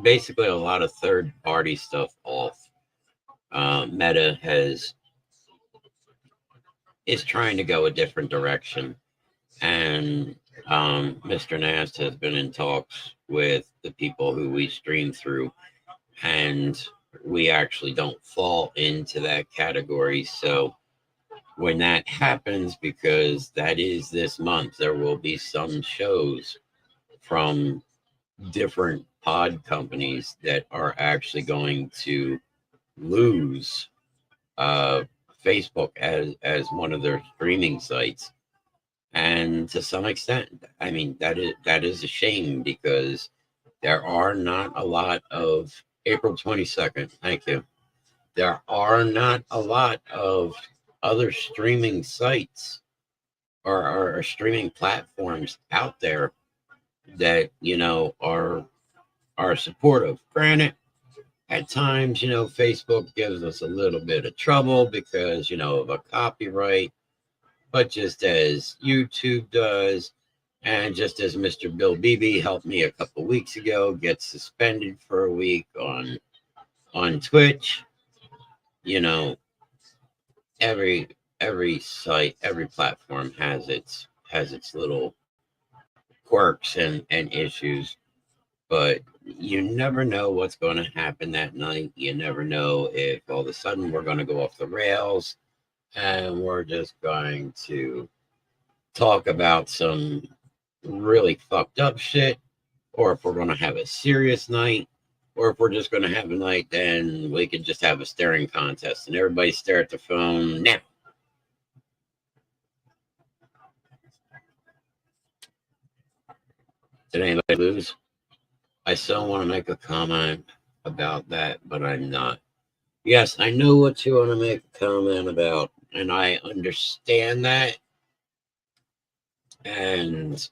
basically a lot of third party stuff off. Meta is trying to go a different direction, and Mr. Nast has been in talks with the people who we stream through, and we actually don't fall into that category. So when that happens, because that is this month, there will be some shows from different pod companies that are actually going to lose Facebook as one of their streaming sites. And to some extent, I mean, that is a shame, because there are not a lot of April 22nd. Thank you. There are not a lot of other streaming sites or streaming platforms out there that are supportive. Granted, at times, Facebook gives us a little bit of trouble because of a copyright, but just as YouTube does, and just as Mr. Bill Beebe helped me a couple weeks ago get suspended for a week on Twitch, you know, every site, every platform has its little quirks and issues, but you never know what's going to happen that night. You never know if all of a sudden we're going to go off the rails and we're just going to talk about some really fucked up shit, or if we're going to have a serious night, or if we're just going to have a night, then we could just have a staring contest and everybody stare at the phone now. Did anybody lose? I still want to make a comment about that, but I'm not. Yes, I know what you want to make a comment about, and I understand that. And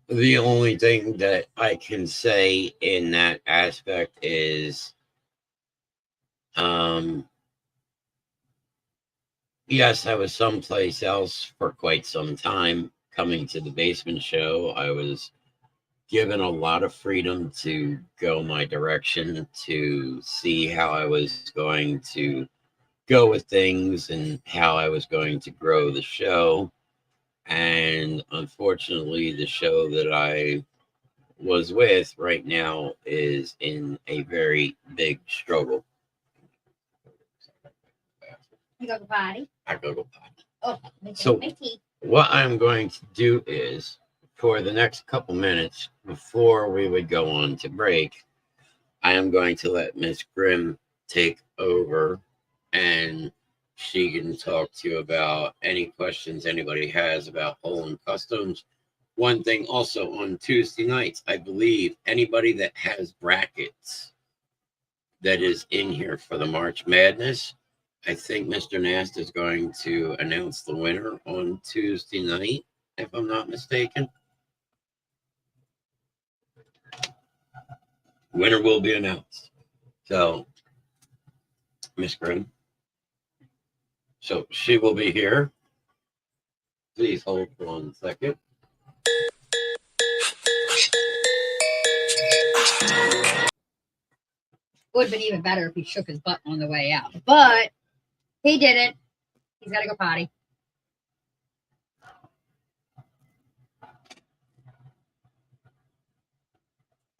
the only thing that I can say in that aspect is, yes, I was someplace else for quite some time. Coming to the basement show, I was given a lot of freedom to go my direction, to see how I was going to go with things and how I was going to grow the show. And unfortunately, the show that I was with right now is in a very big struggle. You go to potty. I go potty. Oh, So my tea. What I'm going to do is, for the next couple minutes before we would go on to break, I am going to let Miss Grimm take over, and she can talk to you about any questions anybody has about Holland Customs. One thing also, on Tuesday nights, I believe anybody that has brackets that is in here for the March Madness, I think Mr. Nast is going to announce the winner on Tuesday night, if I'm not mistaken. Winner will be announced. So, Miss Grimm. So she will be here. Please hold for 1 second. Would have been even better if he shook his butt on the way out, but he didn't. He's got to go potty.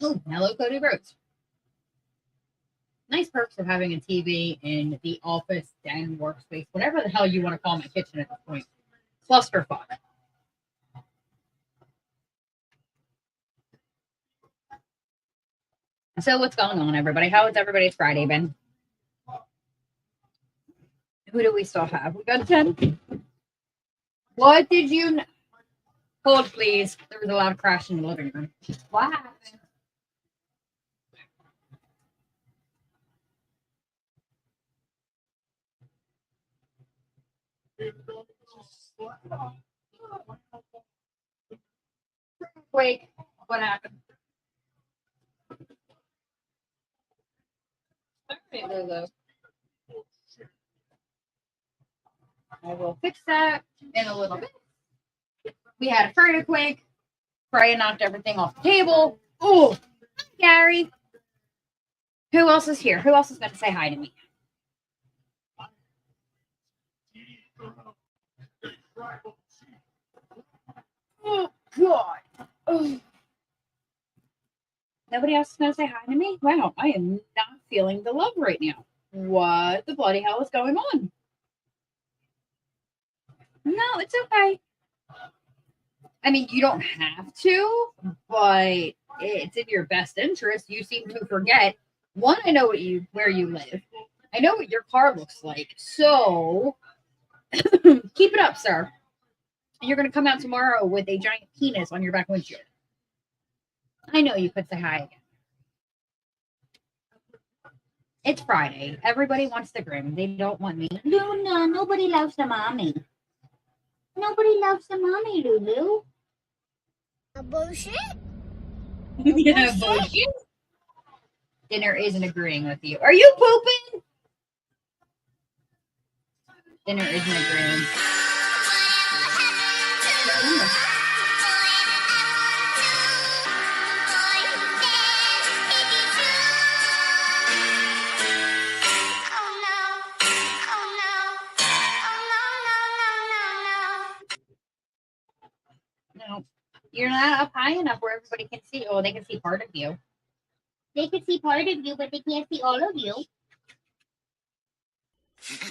Oh, hello, Cody Rhodes. Nice perks of having a TV in the office, den, workspace, whatever the hell you want to call my kitchen at this point. Clusterfuck. So what's going on, everybody? How has everybody's Friday been? Who do we still have? We got Jen. What did you... Hold, please. There was a loud crash in the living room. What happened? Wait, what happened? All right, Lulu. I will fix that in a little bit. We had a further quick. Freya knocked everything off the table. Oh, Gary. Who else is here? Who else is going to say hi to me? Oh, God. Oh. Nobody else is going to say hi to me? Wow, I am not feeling the love right now. What the bloody hell is going on? No, it's okay. I mean, you don't have to, but it's in your best interest. You seem to forget. One, I know where you live. I know what your car looks like. So keep it up, sir. You're going to come out tomorrow with a giant penis on your back windshield. I know you could say hi again. It's Friday. Everybody wants the Grimm. They don't want me. No, nobody loves the mommy. Nobody loves the mommy, Lulu. Bullshit? Yeah, bullshit. Dinner isn't agreeing with you. Are you pooping? Dinner isn't agreeing. No, you're not up high enough where everybody can see. Oh, they can see part of you. They can see part of you, but they can't see all of you.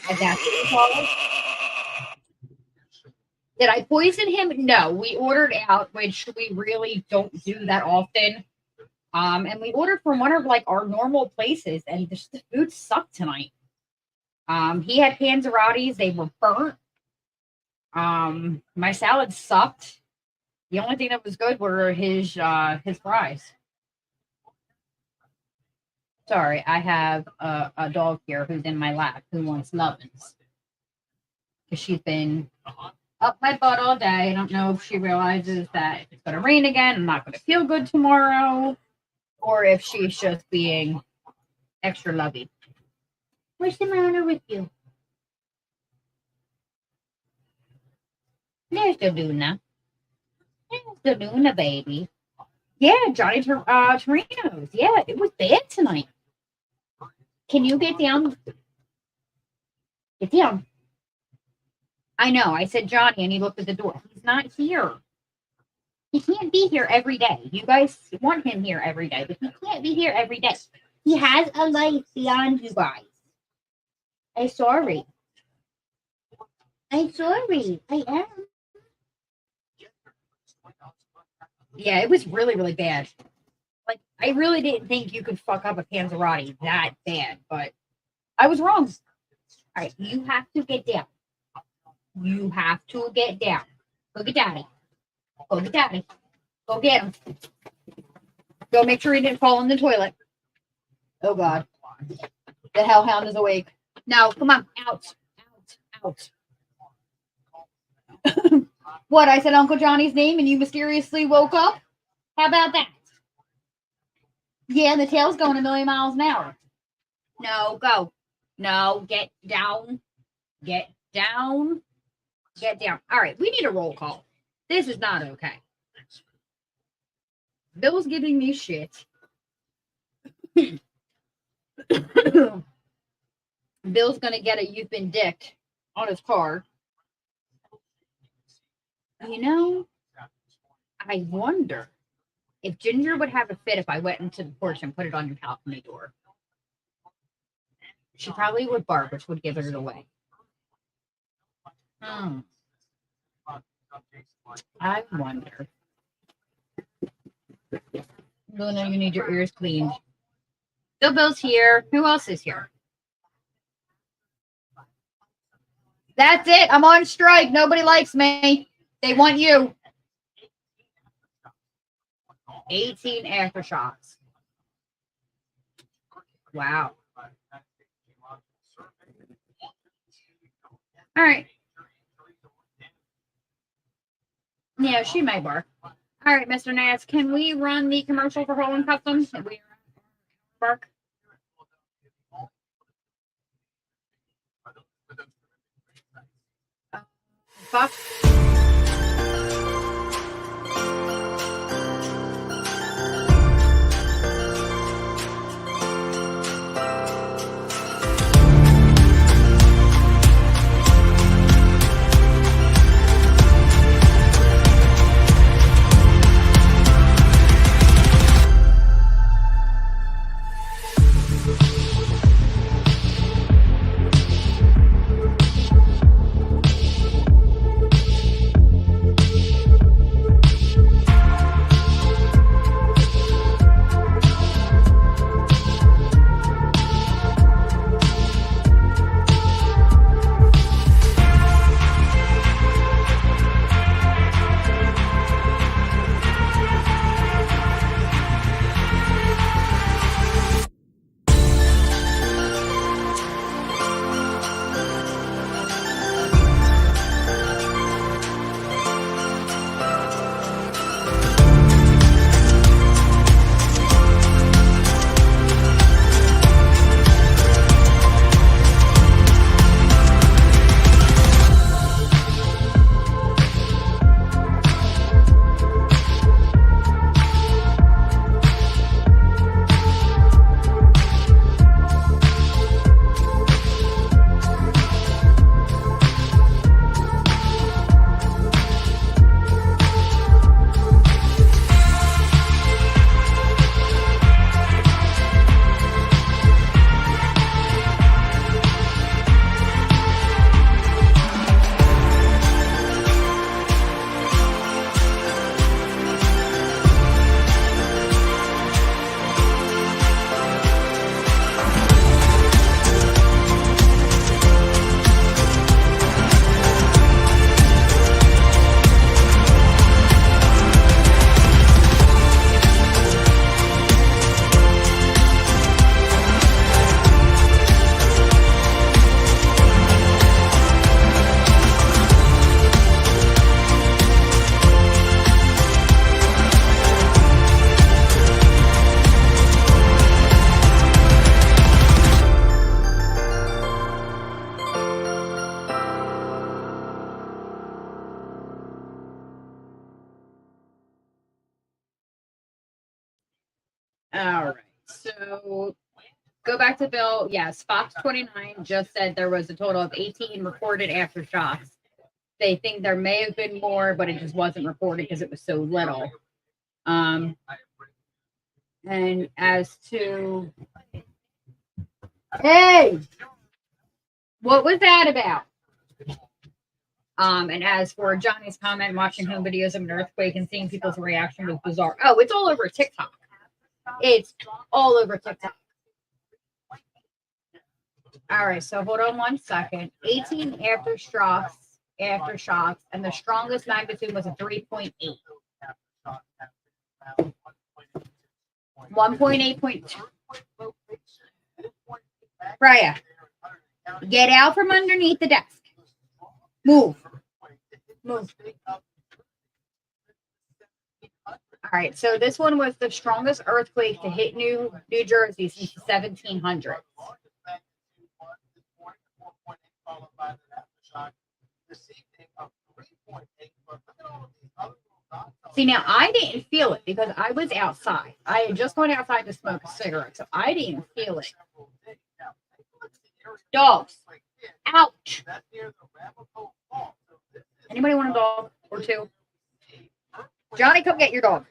And that's what you call it. Did I poison him? No, we ordered out, which we really don't do that often. And we ordered from one of like our normal places, and the food sucked tonight. He had panzerottis; they were burnt. My salad sucked. The only thing that was good were his fries. Sorry, I have a dog here who's in my lap who wants lovin's. Because she's been up my butt all day. I don't know if she realizes that it's going to rain again. I'm not going to feel good tomorrow. Or if she's just being extra lovey. What's the matter with you? There's the Luna. There's the Luna, baby. Yeah, Johnny Torino's. Yeah, it was bad tonight. Can you get down? Get down. I know. I said Johnny, and he looked at the door. He's not here. He can't be here every day. You guys want him here every day, but he can't be here every day. He has a life beyond you guys. I'm sorry. I'm sorry. I am. Yeah, it was really, really bad. Like, I really didn't think you could fuck up a panzerotti that bad, but I was wrong. All right, you have to get down. You have to get down. Go get daddy. Go get daddy. Go get him. Go make sure he didn't fall in the toilet. Oh, God. The hellhound is awake. No, come on. Out. Out. Out. What, I said Uncle Johnny's name and you mysteriously woke up? How about that? Yeah, the tail's going a million miles an hour. No, go. No, get down. Get down. Get down. All right, we need a roll call. This is not okay. Bill's giving me shit. Bill's going to get a "you've been dicked" on his car. You know, I wonder if Ginger would have a fit if I went into the porch and put it on your balcony door. She probably would bark, which would give it away. I wonder. Luna, you need your ears cleaned. Bill's here. Who else is here? That's it. I'm on strike. Nobody likes me. They want you. 18 aftershocks. Wow. All right. Yeah, she may bark. All right, Mr. Nats, can we run the commercial for Holland Customs? We bark. Fox. All right. So go back to Bill. Yes, Fox 29 just said there was a total of 18 recorded aftershocks. They think there may have been more, but it just wasn't reported because it was so little. And as to, hey, what was that about? And as for Johnny's comment, watching home videos of an earthquake and seeing people's reaction was bizarre. Oh, it's all over TikTok. It's all over TikTok. All right, so hold on 1 second. 18 aftershocks, and the strongest magnitude was a 3.8. 1.8.2. Raya, get out from underneath the desk. Move. Move. All right, so this one was the strongest earthquake to hit New Jersey since the 1700s. See, now I didn't feel it because I was outside. I had just gone outside to smoke a cigarette, so I didn't feel it. Dogs. Ouch. Anybody want a dog or two? Johnny, come get your dog.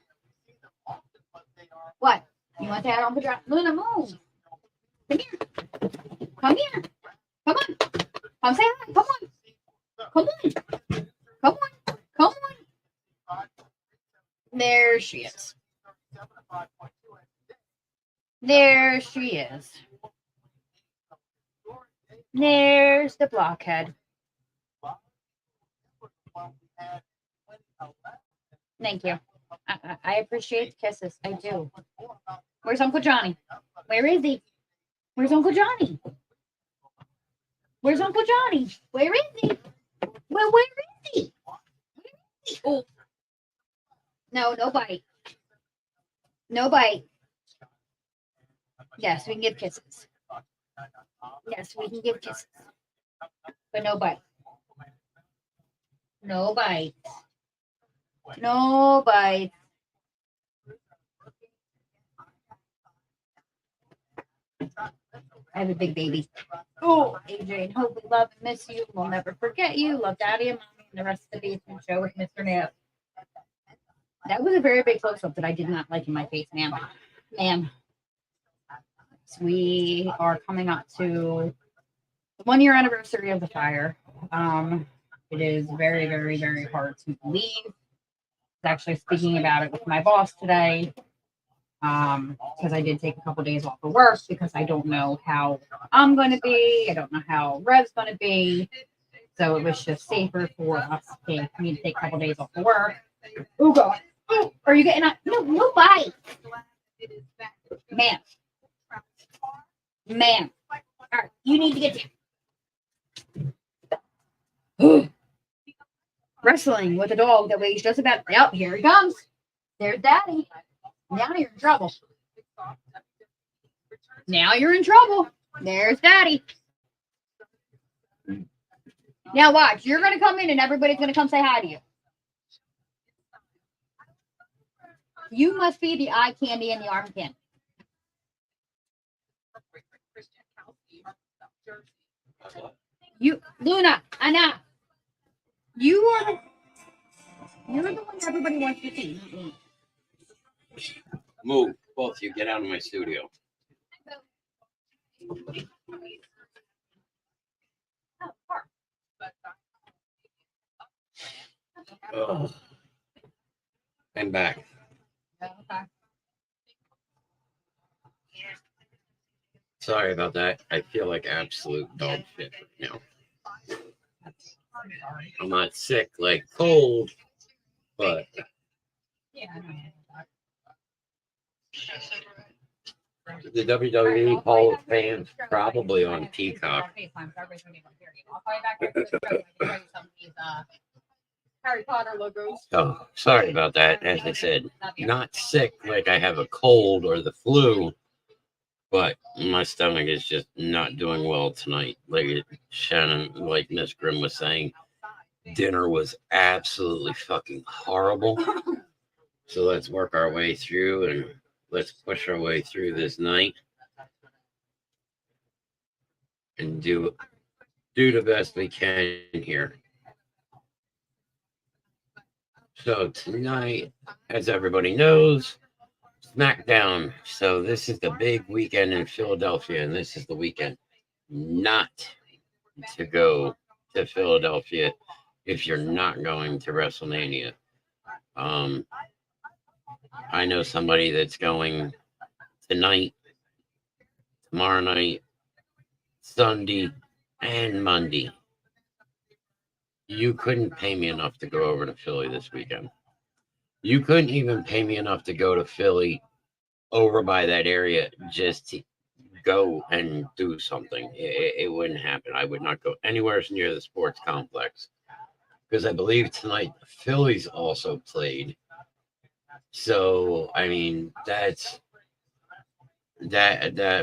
What? You want that on pajama? Luna, move. Come here. Come here. Come on. Come say hi. Come on. Come on. Come on. Come on. There she is. There she is. There's the blockhead. Thank you. I appreciate the kisses. I do. Where's Uncle Johnny? Where is he? Where's Uncle Johnny? Where's Uncle Johnny? Where is he? Well, where is he? Oh. No, no bite. No bite. Yes, we can give kisses. Yes, we can give kisses. But no bite. No bites. No bites. I have a big baby. Oh, Adrian, hope we love and miss you. We'll never forget you. Love Daddy and Mommy and the rest of the basement show with Mr. Nip. That was a very big close-up that I did not like in my face, ma'am. Ma'am. We are coming up to the 1-year anniversary of the fire. It is very, very, very hard to believe. I was actually speaking about it with my boss today. Because I did take a couple days off of work because I don't know how I'm going to be. I don't know how Rev's going to be. So it was just safer for us to me to take a couple days off of work. Oh, God. Oh, are you getting up? No bite. Ma'am. All right, you need to get down. Wrestling with a dog that weighs just about. Yep, here he comes. There's Daddy. Now you're in trouble. Now you're in trouble. There's Daddy. Now watch. You're going to come in and everybody's going to come say hi to you. You must be the eye candy and the arm candy. You, Luna, Anna. You're the one everybody wants to see. Move, both of you. Get out of my studio. Oh. I'm back. Okay. Sorry about that. I feel like absolute dog shit right now. I'm not sick like cold, but Yeah, I know. the WWE Hall of Fame's probably on Peacock. Harry Potter logos. Oh, sorry about that. As I said, not sick like I have a cold or the flu, but my stomach is just not doing well tonight. Like Shannon, like Miss Grimm was saying, dinner was absolutely fucking horrible. So let's work our way through and let's push our way through this night and do the best we can here. So tonight, as everybody knows, SmackDown. So this is the big weekend in Philadelphia, and this is the weekend not to go to Philadelphia if you're not going to WrestleMania. I know somebody that's going tonight, tomorrow night, Sunday, and Monday. You couldn't pay me enough to go over to Philly this weekend. You couldn't even pay me enough to go to Philly over by that area just to go and do something. It wouldn't happen. I would not go anywhere near the sports complex because I believe tonight the Phillies also played. So, I mean, that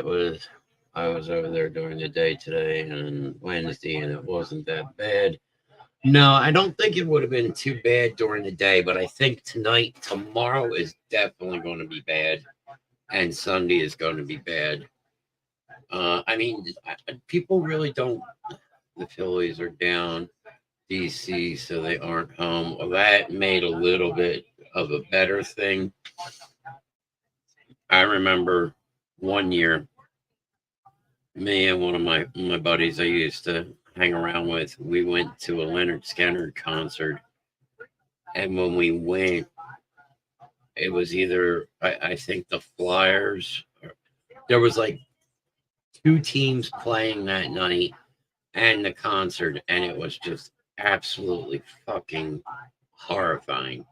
was, I was over there during the day today and Wednesday, and it wasn't that bad. No, I don't think it would have been too bad during the day, but I think tomorrow is definitely going to be bad, and Sunday is going to be bad. I mean, people really don't. The Phillies are down, DC, so they aren't home. Well, that made a little bit of a better thing. I remember one year, me and one of my buddies I used to hang around with, we went to a Leonard Skinner concert, and when we went, it was either I think the Flyers, there was like 2 teams playing that night and the concert, and it was just absolutely fucking horrifying.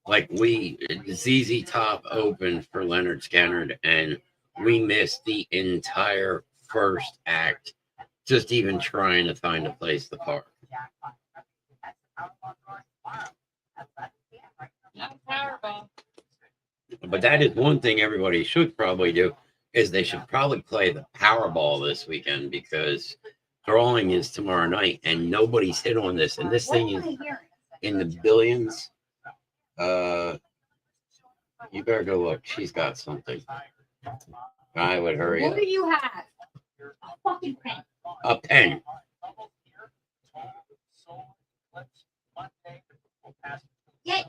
Like ZZ Top opened for Leonard Skinner, and we missed the entire first act just even trying to find a place to park. But that is one thing everybody should probably do, is they should probably play the Powerball this weekend, because drawing is tomorrow night and nobody's hit on this. And this thing is, in the billions. You better go look. She's got something. I would hurry What up. do you have? A fucking pen. A pen. Yeah.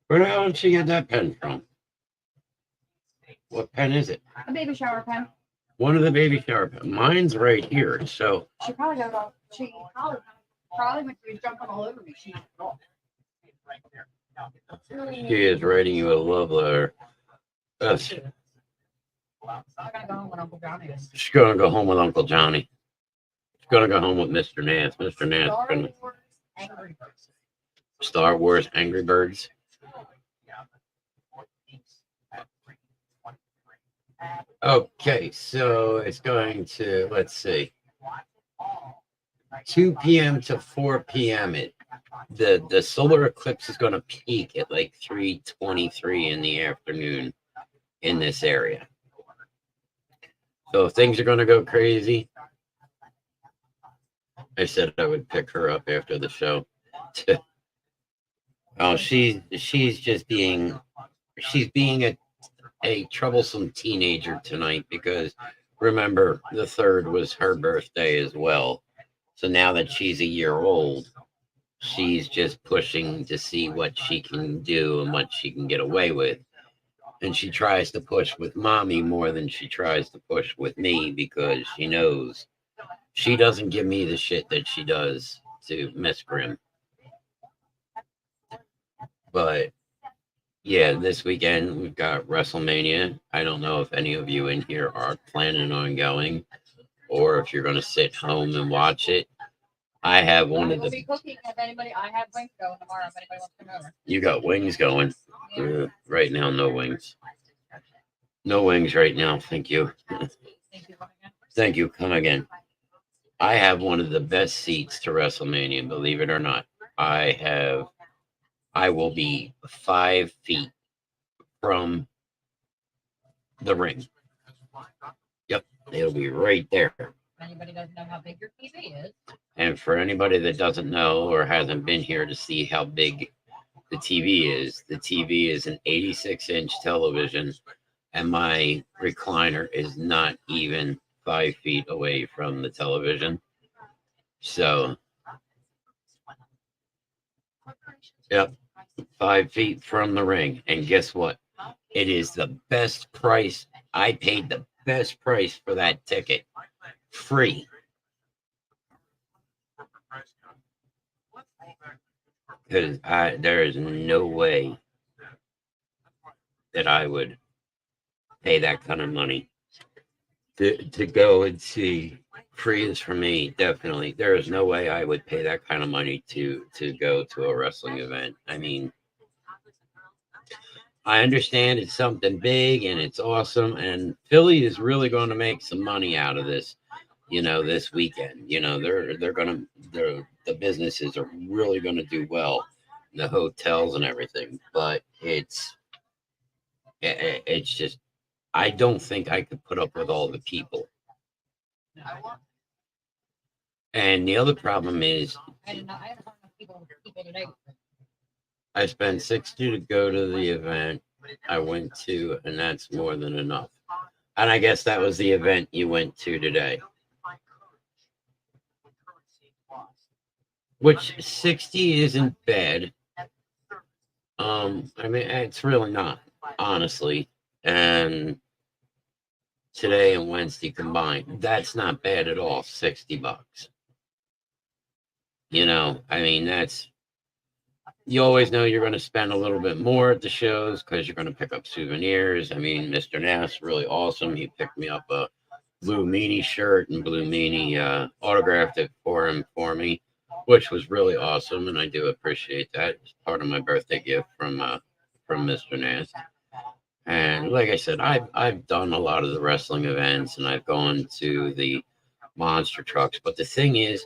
Where the hell did she get that pen from? What pen is it? A baby shower pen. One of the baby shower pens. Mine's right here. So She probably got it all. She probably when she was jumping all over me, she knocked it off. she is writing you a love letter. Yes. I gotta go home with Uncle Johnny. She's gonna go home with Uncle Johnny. She's gonna go home with Mr. Nance. Mr. Nance is gonna Angry Birds. Star Wars Angry Birds. Okay, so it's going to, let's see, 2 p.m. to 4 p.m. The solar eclipse is going to peak at like 3:23 in the afternoon in this area. So if things are going to go crazy, I said I would pick her up after the show. Oh, she's just being a troublesome teenager tonight because remember the 3rd was her birthday as well. So now that she's a year old, she's just pushing to see what she can do and what she can get away with. And she tries to push with mommy more than she tries to push with me because she knows she doesn't give me the shit that she does to Miss Grimm. But yeah, this weekend we've got WrestleMania. I don't know if any of you in here are planning on going or if you're going to sit home and watch it. I have one of I will the. be cooking if anybody. I have wings going tomorrow if anybody wants to come over. You got wings going. Yeah. Right now, no wings. No wings right now. Thank you. Thank you. Thank you. Come again. I have one of the best seats to WrestleMania, believe it or not. I will be 5 feet from the ring. Yep, it'll be right there. If anybody doesn't know how big your TV is. And for anybody that doesn't know or hasn't been here to see how big the TV is an 86-inch television, and my recliner is not even 5 feet away from the television. So, yep, 5 feet from the ring. And guess what? It is the best price. I paid the best price for that ticket. Free. Because there is no way that I would pay that kind of money to go and see. Free is for me, definitely. There is no way I would pay that kind of money to go to a wrestling event. I mean, I understand it's something big and it's awesome, and Philly is really going to make some money out of this. This weekend. The businesses are really going to do well, the hotels and everything. But it's just, I don't think I could put up with all the people. And the other problem is, I had enough people to keep it today. I spent $60 to go to the event I went to, and that's more than enough. And I guess that was the event you went to today. Which 60 isn't bad. I mean, it's really not, honestly. And today and Wednesday combined, that's not bad at all. $60. I mean, you always know you're going to spend a little bit more at the shows because you're going to pick up souvenirs. I mean, Mr. Nass, really awesome. He picked me up a Blue Meanie shirt, and Blue Meanie autographed it for me, which was really awesome, and I do appreciate that. It's part of my birthday gift from Mr. Nass. And like I said, I've done a lot of the wrestling events, and I've gone to the monster trucks. But the thing is,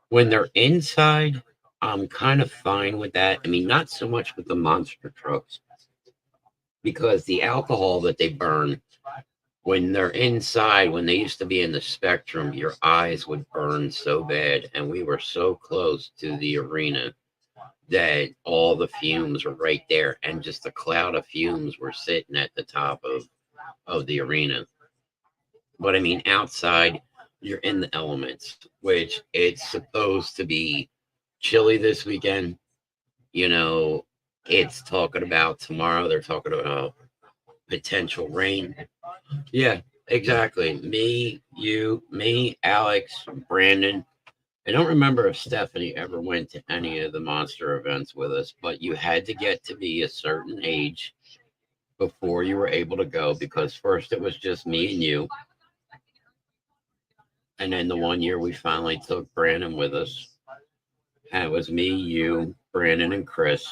when they're inside, I'm kind of fine with that. I mean, not so much with the monster trucks, because the alcohol that they burn when they're inside, when they used to be in the Spectrum, your eyes would burn so bad. And we were so close to the arena that all the fumes were right there, and just a cloud of fumes were sitting at the top of the arena. But I mean, outside, you're in the elements, which it's supposed to be chilly this weekend. You know, it's talking about tomorrow, they're talking about potential rain. Yeah, exactly. Me, you, me, Alex, Brandon. I don't remember if Stephanie ever went to any of the monster events with us, but you had to get to be a certain age before you were able to go, because first it was just me and you. And then the one year we finally took Brandon with us. And it was me, you, Brandon, and Chris.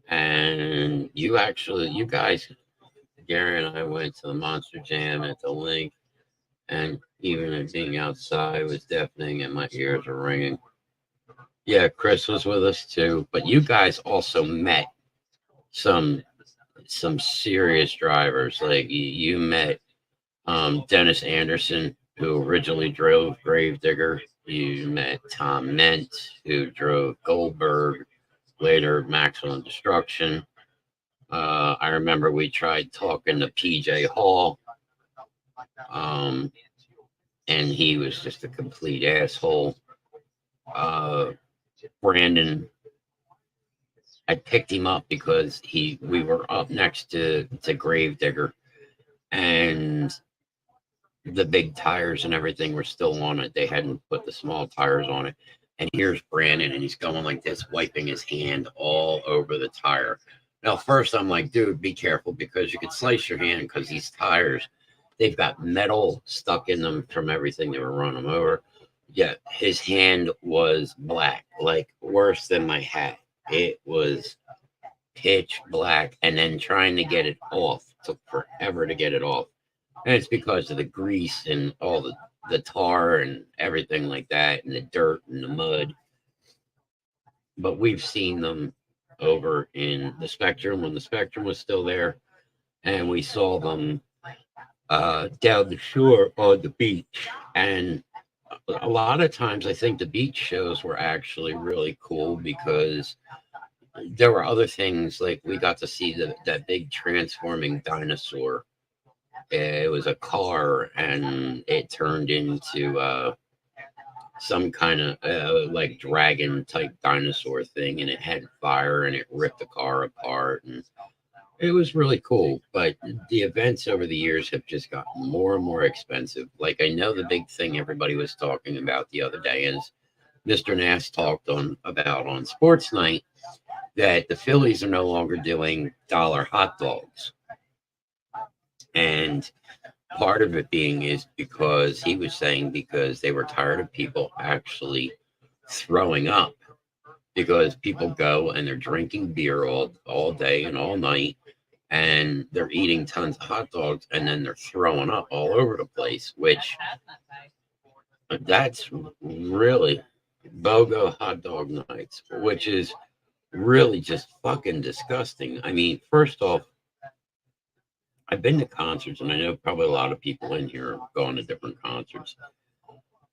And you guys, Gary and I went to the Monster Jam at the Link. And even it being outside was deafening and my ears were ringing. Yeah, Chris was with us too. But you guys also met some serious drivers. Like you met Dennis Anderson, who originally drove Gravedigger. You met Tom Ment, who drove Goldberg, later Maximum Destruction. I remember we tried talking to PJ Hall, and he was just a complete asshole. Brandon, I picked him up because we were up next to Gravedigger, and the big tires and everything were still on it. They hadn't put the small tires on it. And here's Brandon, and he's going like this, wiping his hand all over the tire. Now, first I'm like, dude, be careful, because you could slice your hand, because these tires, they've got metal stuck in them from everything they were running them over. Yeah, his hand was black, like worse than my hat. It was pitch black, and then trying to get it off took forever to get it off. And it's because of the grease and all the tar and everything like that, and the dirt and the mud. But we've seen them over in the Spectrum when the Spectrum was still there, and we saw them down the shore on the beach. And a lot of times I think the beach shows were actually really cool, because there were other things, like we got to see that big transforming dinosaur. It was a car, and it turned into some kind of like dragon type dinosaur thing, and it had fire, and it ripped the car apart, and it was really cool. But the events over the years have just gotten more and more expensive. Like, I know the big thing everybody was talking about the other day is Mr. Nass talked about on Sports Night that the Phillies are no longer doing dollar hot dogs. And part of it being is because he was saying because they were tired of people actually throwing up, because people go and they're drinking beer all day and all night, and they're eating tons of hot dogs, and then they're throwing up all over the place, which that's really BOGO hot dog nights, which is really just fucking disgusting. I mean, first off, I've been to concerts, and I know probably a lot of people in here have gone to different concerts.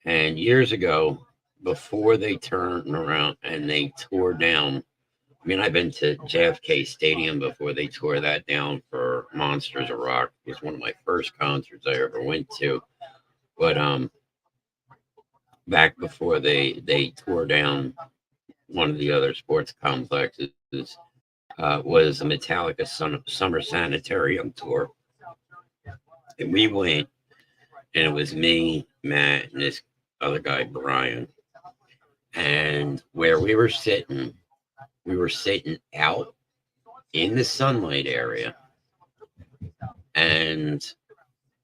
And years ago, before they turned around and they tore down, I mean, I've been to JFK Stadium before they tore that down for Monsters of Rock. It was one of my first concerts I ever went to. But back before they tore down one of the other sports complexes, was a Metallica Summer Sanitarium tour. And we went, and it was me, Matt, and this other guy, Brian. And where we were sitting out in the sunlight area, and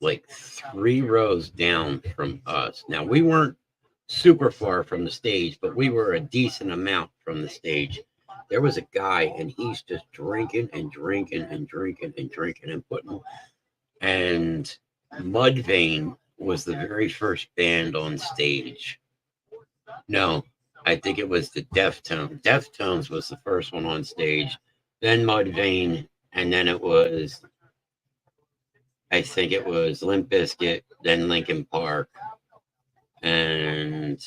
like 3 rows down from us. Now, we weren't super far from the stage, but we were a decent amount from the stage. There was a guy, and he's just drinking and drinking and drinking and drinking and putting. And Mudvayne was the very first band on stage. No, I think it was the Deftones. Deftones was the first one on stage, then Mudvayne, and then I think it was Limp Bizkit, then Linkin Park, and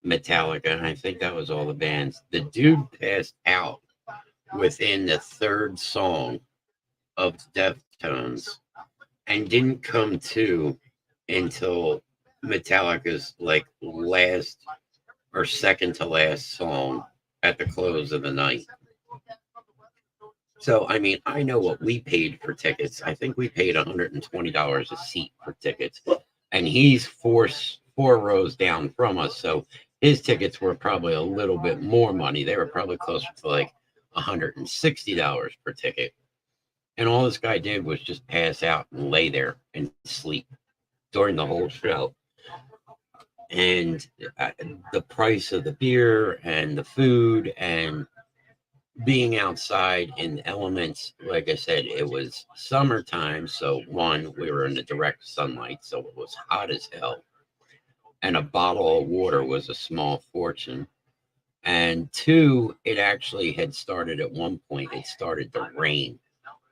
Metallica, and I think that was all the bands. The dude passed out within the third song of Deftones and didn't come to until Metallica's like last or second to last song at the close of the night. So, I mean, I know what we paid for tickets. I think we paid $120 a seat for tickets, and he's four rows down from us. So his tickets were probably a little bit more money. They were probably closer to like $160 per ticket. And all this guy did was just pass out and lay there and sleep during the whole show. And the price of the beer and the food and being outside in the elements, like I said, it was summertime. So one, we were in the direct sunlight, so it was hot as hell. And a bottle of water was a small fortune. And two, it actually had started at one point, it started to rain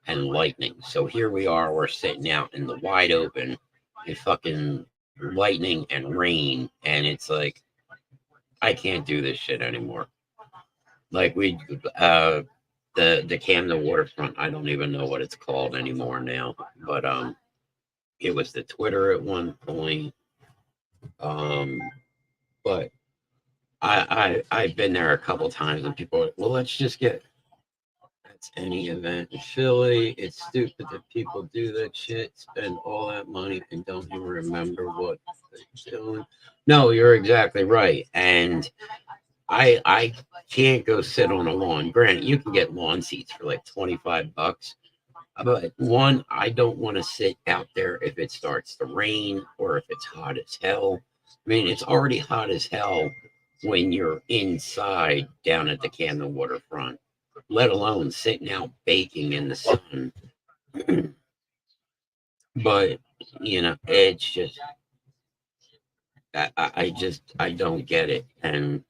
and lightning. So here we are, we're sitting out in the wide open, and fucking lightning and rain. And it's like, I can't do this shit anymore. Like the Camden Waterfront, I don't even know what it's called anymore now, but it was the Twitter at one point. But I've been there a couple times, and people are like, well, let's just get, that's any event in Philly. It's stupid that people do that shit, spend all that money and don't even remember what they're doing. No, you're exactly right. And I can't go sit on a lawn. Granted, you can get lawn seats for like $25. But one, I don't want to sit out there if it starts to rain or if it's hot as hell. I mean, it's already hot as hell when you're inside down at the Camden Waterfront, let alone sitting out baking in the sun. But, you know, it's just, I don't get it. And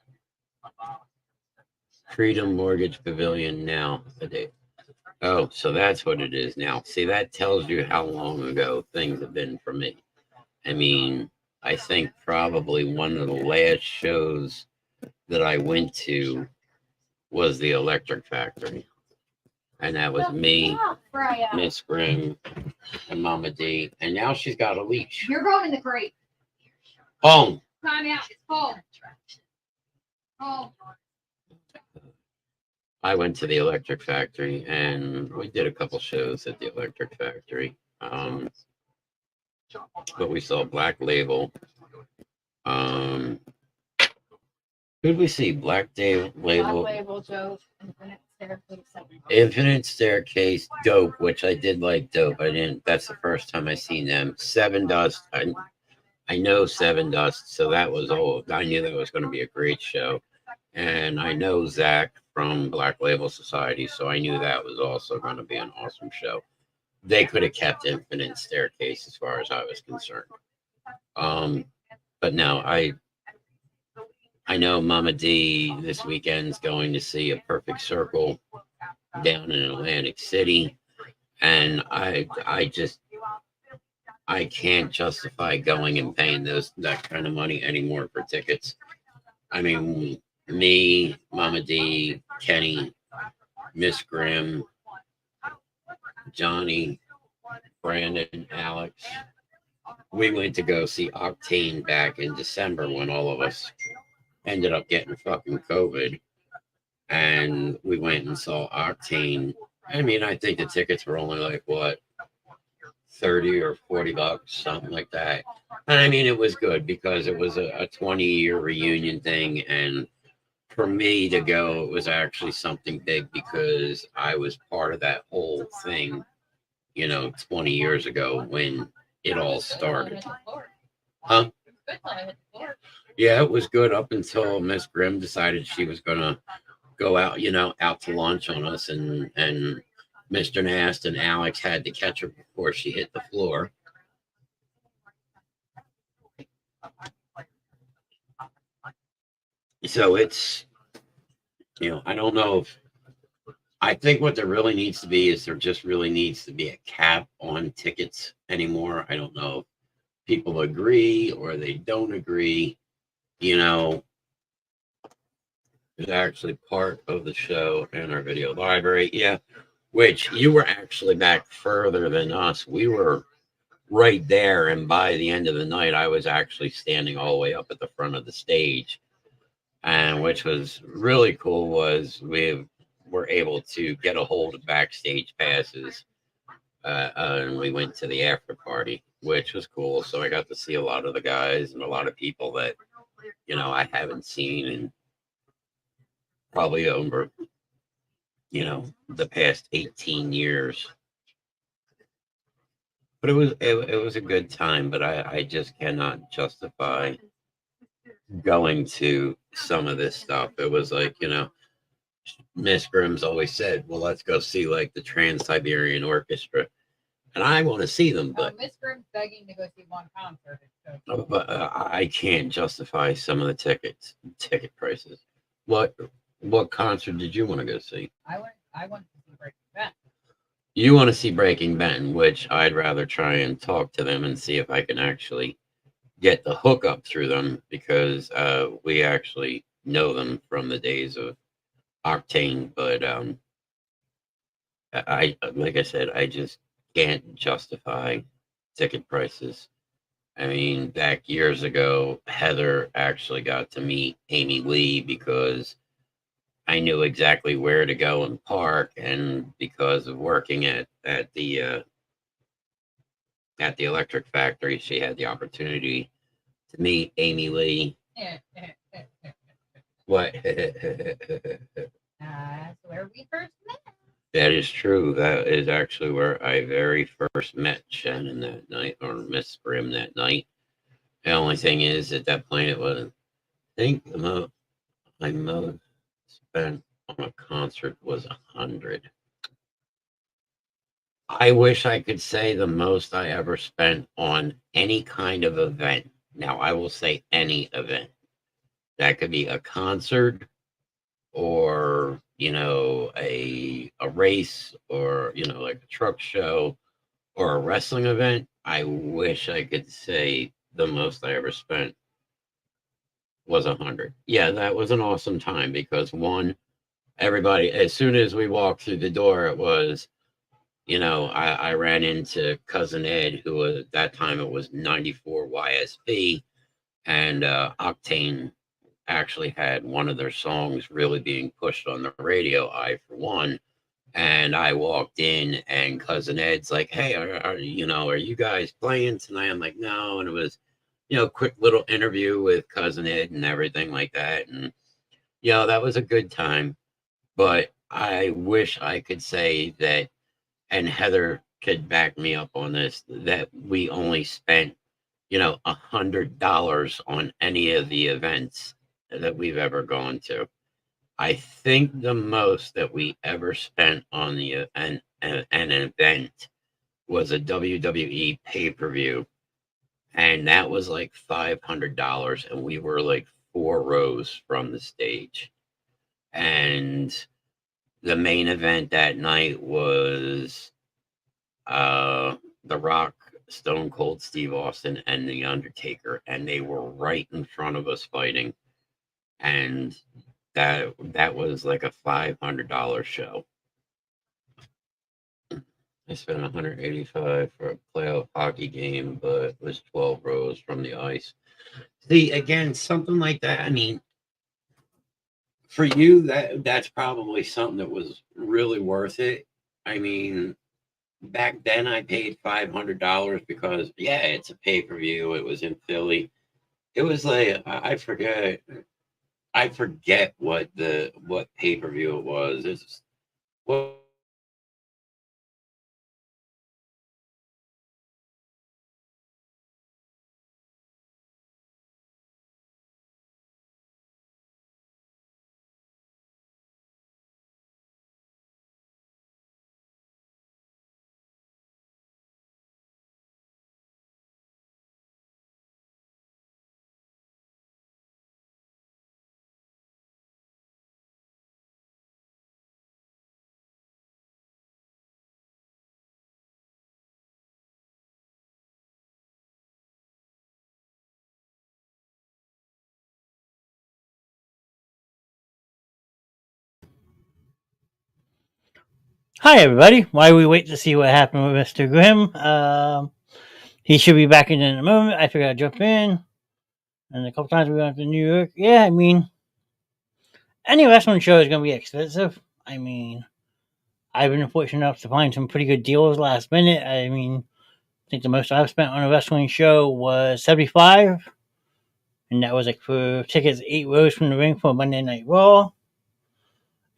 Freedom Mortgage Pavilion now. Oh, so that's what it is now. See, that tells you how long ago things have been for me. I mean, I think probably one of the last shows that I went to was the Electric Factory. And that was me, Miss Grimm, and Mama D. And now she's got a leash. You're going in the crate. Home. Time out. It's home. Home. I went to the Electric Factory, and we did a couple shows at the Electric Factory. But we saw Black Label. Who did we see? Black Label. Black Label, Dope, Infinite Staircase, Dope, which I did like Dope. I didn't. That's the first time I seen them. Seven Dust. I know Seven Dust, so that was all. I knew that was going to be a great show, and I know Zach from Black Label Society, so I knew that was also going to be an awesome show. They could have kept Infinite Staircase as far as I was concerned. But no, I know Mama D this weekend's going to see A Perfect Circle down in Atlantic City, and I can't justify going and paying that kind of money anymore for tickets. I mean, me, Mama D, Kenny, Miss Grimm, Johnny, Brandon, Alex. We went to go see Octane back in December when all of us ended up getting fucking COVID. And we went and saw Octane. I mean, I think the tickets were only like, what, 30 or $40, something like that. And I mean, it was good because it was a 20-year reunion thing. And for me to go, it was actually something big because I was part of that whole thing, 20 years ago when it all started. Huh? Yeah, it was good up until Miss Grimm decided she was going to go out, out to lunch on us. And Mr. Nast and Alex had to catch her before she hit the floor. So it's, I don't know if, I think what there really needs to be is there just really needs to be a cap on tickets anymore. I don't know if people agree or they don't agree. is actually part of the show in our video library. Yeah, which you were actually back further than us. We were right there, and by the end of the night, I was actually standing all the way up at the front of the stage. And which was really cool was we were able to get a hold of backstage passes, and we went to the after party, which was cool. So I got to see a lot of the guys and a lot of people that I haven't seen in probably over the past 18 years. But it was a good time. But I just cannot justify going to some of this stuff. It was like Miss Grimm's always said, well, let's go see like the Trans-Siberian Orchestra. And I want to see them, but Miss Grimm's begging to go see one concert. I can't justify some of the ticket prices. What concert did you want to go see? I want to see Breaking Benjamin. You want to see Breaking Benjamin, which I'd rather try and talk to them and see if I can actually get the hookup through them, because we actually know them from the days of Octane. But I like I said, I just can't justify ticket prices. I mean, back years ago, Heather actually got to meet Amy Lee because I knew exactly where to go and park, and because of working at the electric factory, she had the opportunity to meet Amy Lee. What? That's where we first met. That is true. That is actually where I very first met Shannon that night, or Miss Grimm that night. The only thing is, at that point, it was, I think I most spent on a concert was 100. I wish I could say the most I ever spent on any kind of event. Now, I will say any event. That could be a concert, or a race, or like a truck show, or a wrestling event. I wish I could say the most I ever spent was 100. Yeah, that was an awesome time, because one, everybody, as soon as we walked through the door, it was, I ran into Cousin Ed, who was, at that time it was 94 YSP, and Octane actually had one of their songs really being pushed on the radio, I For One. And I walked in, and Cousin Ed's like, hey, are you guys playing tonight? I'm like, no. And it was, quick little interview with Cousin Ed and everything like that. And, that was a good time. But I wish I could say that, and Heather could back me up on this, that we only spent, $100 on any of the events that we've ever gone to. I think the most that we ever spent on an event was a WWE pay-per-view, and that was like $500, and we were like 4 rows from the stage. And the main event that night was The Rock, Stone Cold Steve Austin, and The Undertaker, and they were right in front of us fighting. And that was like a $500 show. I spent 185 for a playoff hockey game, but it was 12 rows from the ice. See, again, something like that. I mean, for you, that's probably something that was really worth it. I mean, back then I paid $500 because, yeah, it's a pay-per-view. It was in Philly. It was like, I forget what pay-per-view it was. It's what Hi, everybody. While we wait to see what happened with Mr. Grimm, he should be back in a moment. I figured I'd jump in. And a couple times we went to New York. Yeah, I mean, any wrestling show is going to be expensive. I mean, I've been fortunate enough to find some pretty good deals last minute. I mean, I think the most I've spent on a wrestling show was $75. And that was like for tickets 8 rows from the ring for Monday Night Raw.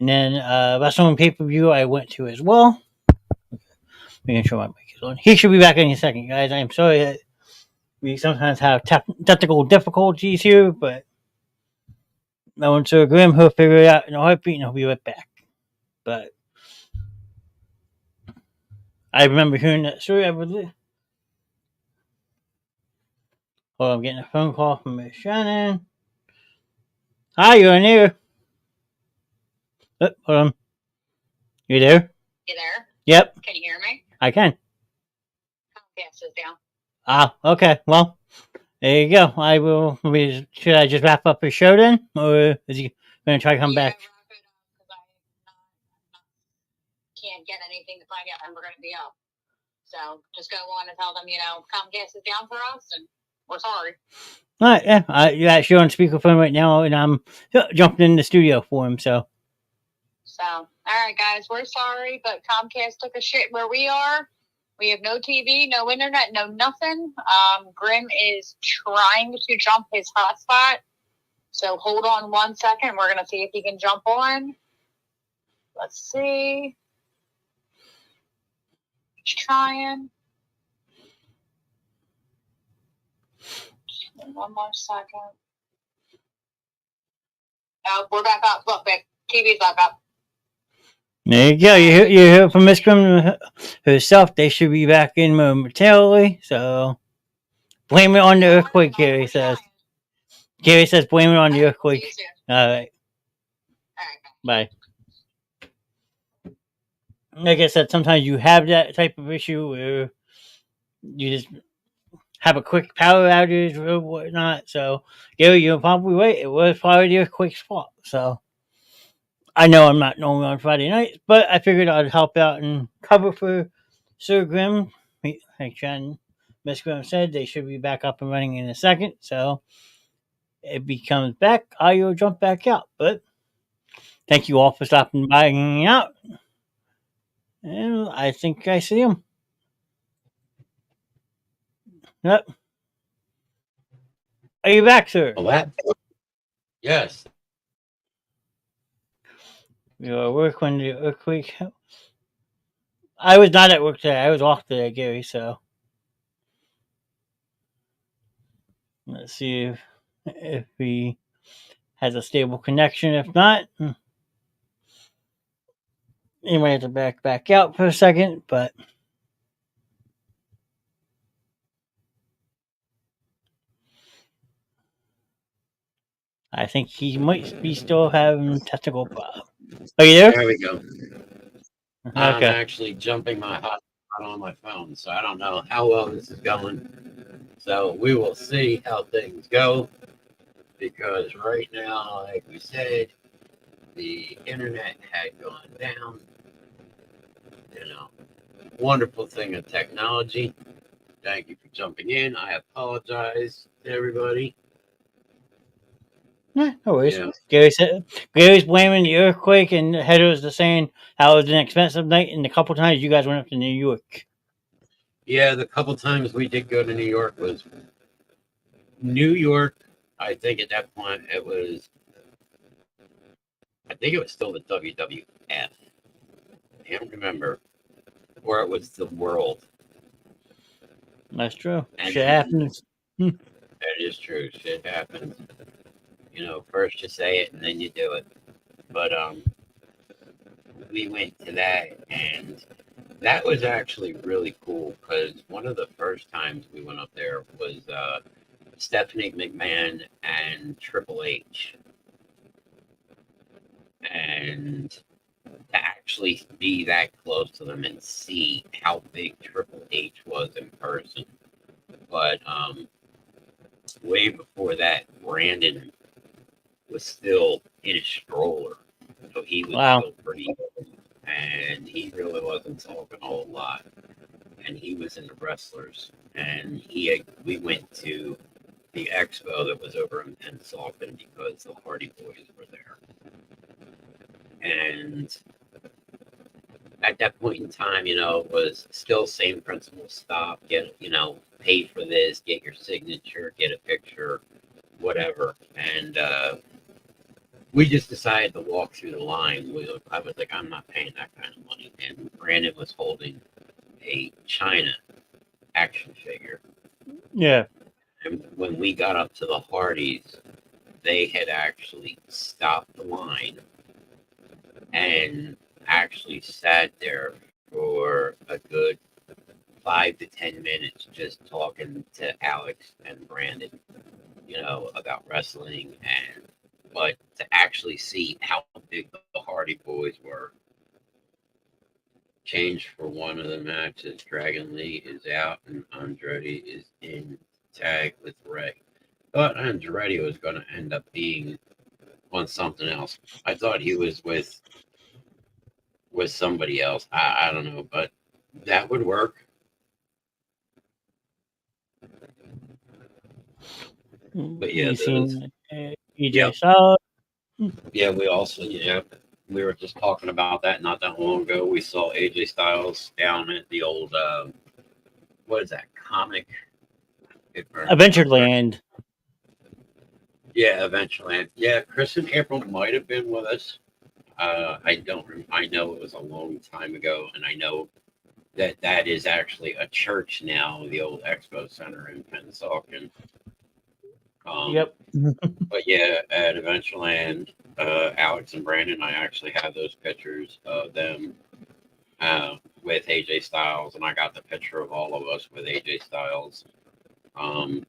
And then wrestling pay-per-view I went to as well. Making sure my mic is on. He should be back any second, guys. I'm sorry that we sometimes have technical difficulties here, but no one Sir Grimm, he'll figure it out in a heartbeat and he'll be right back. But I remember hearing that story. Hold on, I'm getting a phone call from Miss Shannon. Hi, you're in here. Oh, hold on. You there? You there? Yep, Can you hear me? I can. Comcast is down. Ah, okay. Well, there you go. I will. Should I just wrap up the show then? Or is he going to try to come back? Wrap it up, 'cause I can't get anything to find out when we're going to be up. So just go on and tell them, Comcast is down for us, and we're sorry. All right, yeah. You're actually on speakerphone right now, and I'm jumping in the studio for him, so. So, all right, guys, we're sorry, but Comcast took a shit where we are. We have no TV, no internet, no nothing. Grimm is trying to jump his hotspot. So hold on 1 second. We're going to see if he can jump on. Let's see. He's trying. One more second. Oh, we're back up. Look, back. TV's back up. There you go. You hear from Miss Grimm herself. They should be back in momentarily. So blame it on the earthquake, Gary says. Gary says blame it on the earthquake. All right. Bye. Like I said, sometimes you have that type of issue where you just have a quick power outage or whatnot. So, Gary, you're probably right. It was probably the earthquake's fault. So, I know I'm not normally on Friday nights, but I figured I'd help out and cover for Sir Grimm. Like Miss Grimm said, they should be back up and running in a second. So, if he comes back, I will jump back out. But thank you all for stopping by and hanging out. And I think I see him. Yep. Are you back, sir? Well, that. Yes. You're at work when the earthquake. I was not at work today. I was off today, Gary. So let's see if he has a stable connection. If not, he might have to back out for a second. But I think he might be still having technical problems. Are you there? There we go. Okay. I'm actually jumping my hotspot on my phone, so I don't know how well this is going. So we will see how things go, because right now, like we said, the internet had gone down. Wonderful thing of technology. Thank you for jumping in. I apologize to everybody. Yeah, no worries. Yeah. Gary's blaming the earthquake, and Heather's just saying how it was an expensive night, and a couple times you guys went up to New York. Yeah, the couple times we did go to New York was New York. I think at that point it was still the WWF. I can't remember. Or it was the World. That's true. And Shit happens. That is true. Shit happens. First you say it and then you do it. But we went to that, and that was actually really cool, because one of the first times we went up there was Stephanie McMahon and Triple H. And to actually be that close to them and see how big Triple H was in person. But way before that, Brandon was still in a stroller, so he was still pretty and he really wasn't talking a whole lot. And he was in the wrestlers, and we went to the expo that was over in Pensacola because the Hardy Boys were there. And at that point in time, you know, it was still same principle. Stop, get, you know, pay for this, get your signature, get a picture, whatever. And we just decided to walk through the line. I was like, I'm not paying that kind of money. And Brandon was holding a China action figure. Yeah. And when we got up to the Hardys, they had actually stopped the line and actually sat there for a good 5 to 10 minutes just talking to Alex and Brandon, you know, about wrestling, and but to actually see how big the Hardy Boys were. Change for one of the matches. Dragon Lee is out and Andretti is in tag with Ray. Thought Andretti was going to end up being on something else. I thought he was with somebody else. I don't know, but that would work. But yeah, you seen EJ Yep. Styles? Yeah, we also, we were just talking about that not that long ago. We saw AJ Styles down at the old, what is that, comic? Adventureland. Yeah, Adventureland. Yeah, Chris and April might have been with us. I know it was a long time ago, and I know that is actually a church now, the old Expo Center in Pensacola. Yep. But yeah, at Adventureland, Alex and Brandon, I actually have those pictures of them with AJ Styles, and I got the picture of all of us with AJ Styles.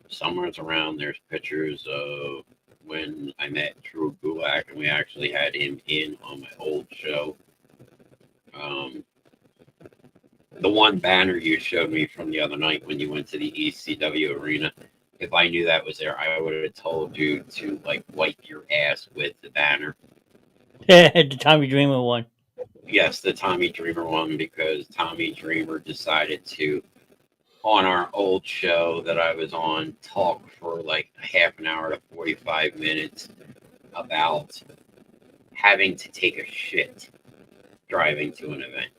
Somewhere around there's pictures of when I met Drew Gulak, and we actually had him in on my old show. The one banner you showed me from the other night when you went to the ECW arena, if I knew that was there, I would have told you to like wipe your ass with the banner. The Tommy Dreamer one. Yes, the Tommy Dreamer one, because Tommy Dreamer decided to, on our old show that I was on, talk for like half an hour to 45 minutes about having to take a shit driving to an event.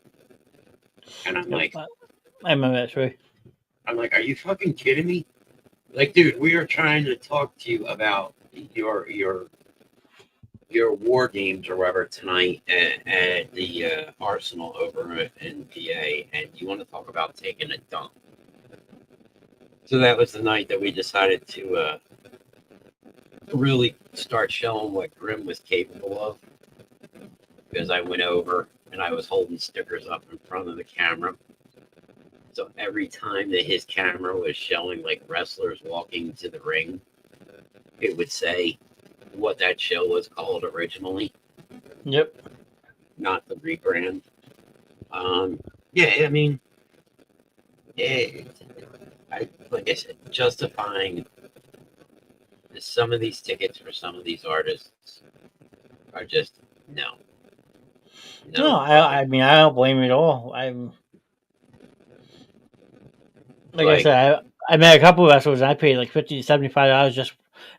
And I'm like, I remember that story. I'm like, are you fucking kidding me? Like, dude, we are trying to talk to you about your war games or whatever tonight at the Arsenal over in PA, and you want to talk about taking a dump. So that was the night that we decided to really start showing what Grimm was capable of, because I went over and I was holding stickers up in front of the camera. So every time that his camera was showing like wrestlers walking to the ring, it would say what that show was called originally. Yep. Not the rebrand. Yeah, I mean, like I said, justifying some of these tickets for some of these artists are just no. No, I mean, I don't blame you at all. I'm like I said, I met a couple of wrestlers and I paid like $50 to $75 just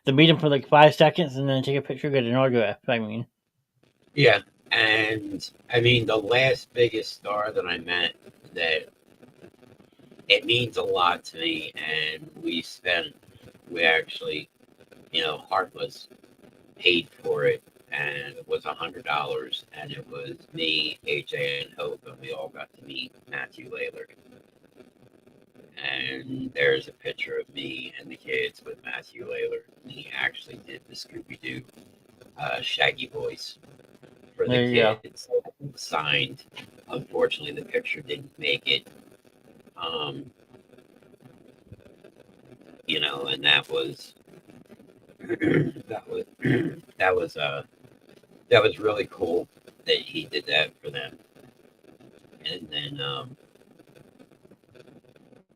to meet them for like 5 seconds and then take a picture, get an autograph. I mean, yeah, and I mean the last biggest star that I met, that it means a lot to me, and we actually, you know, Heartless paid for it, and it was $100, and it was me, AJ, and Hope, and we all got to meet Matthew Lillard. And there's a picture of me and the kids with Matthew Lillard. He actually did the Scooby-Doo Shaggy voice for the kids. Signed. Unfortunately, the picture didn't make it. You know, and that was that was really cool that he did that for them. And then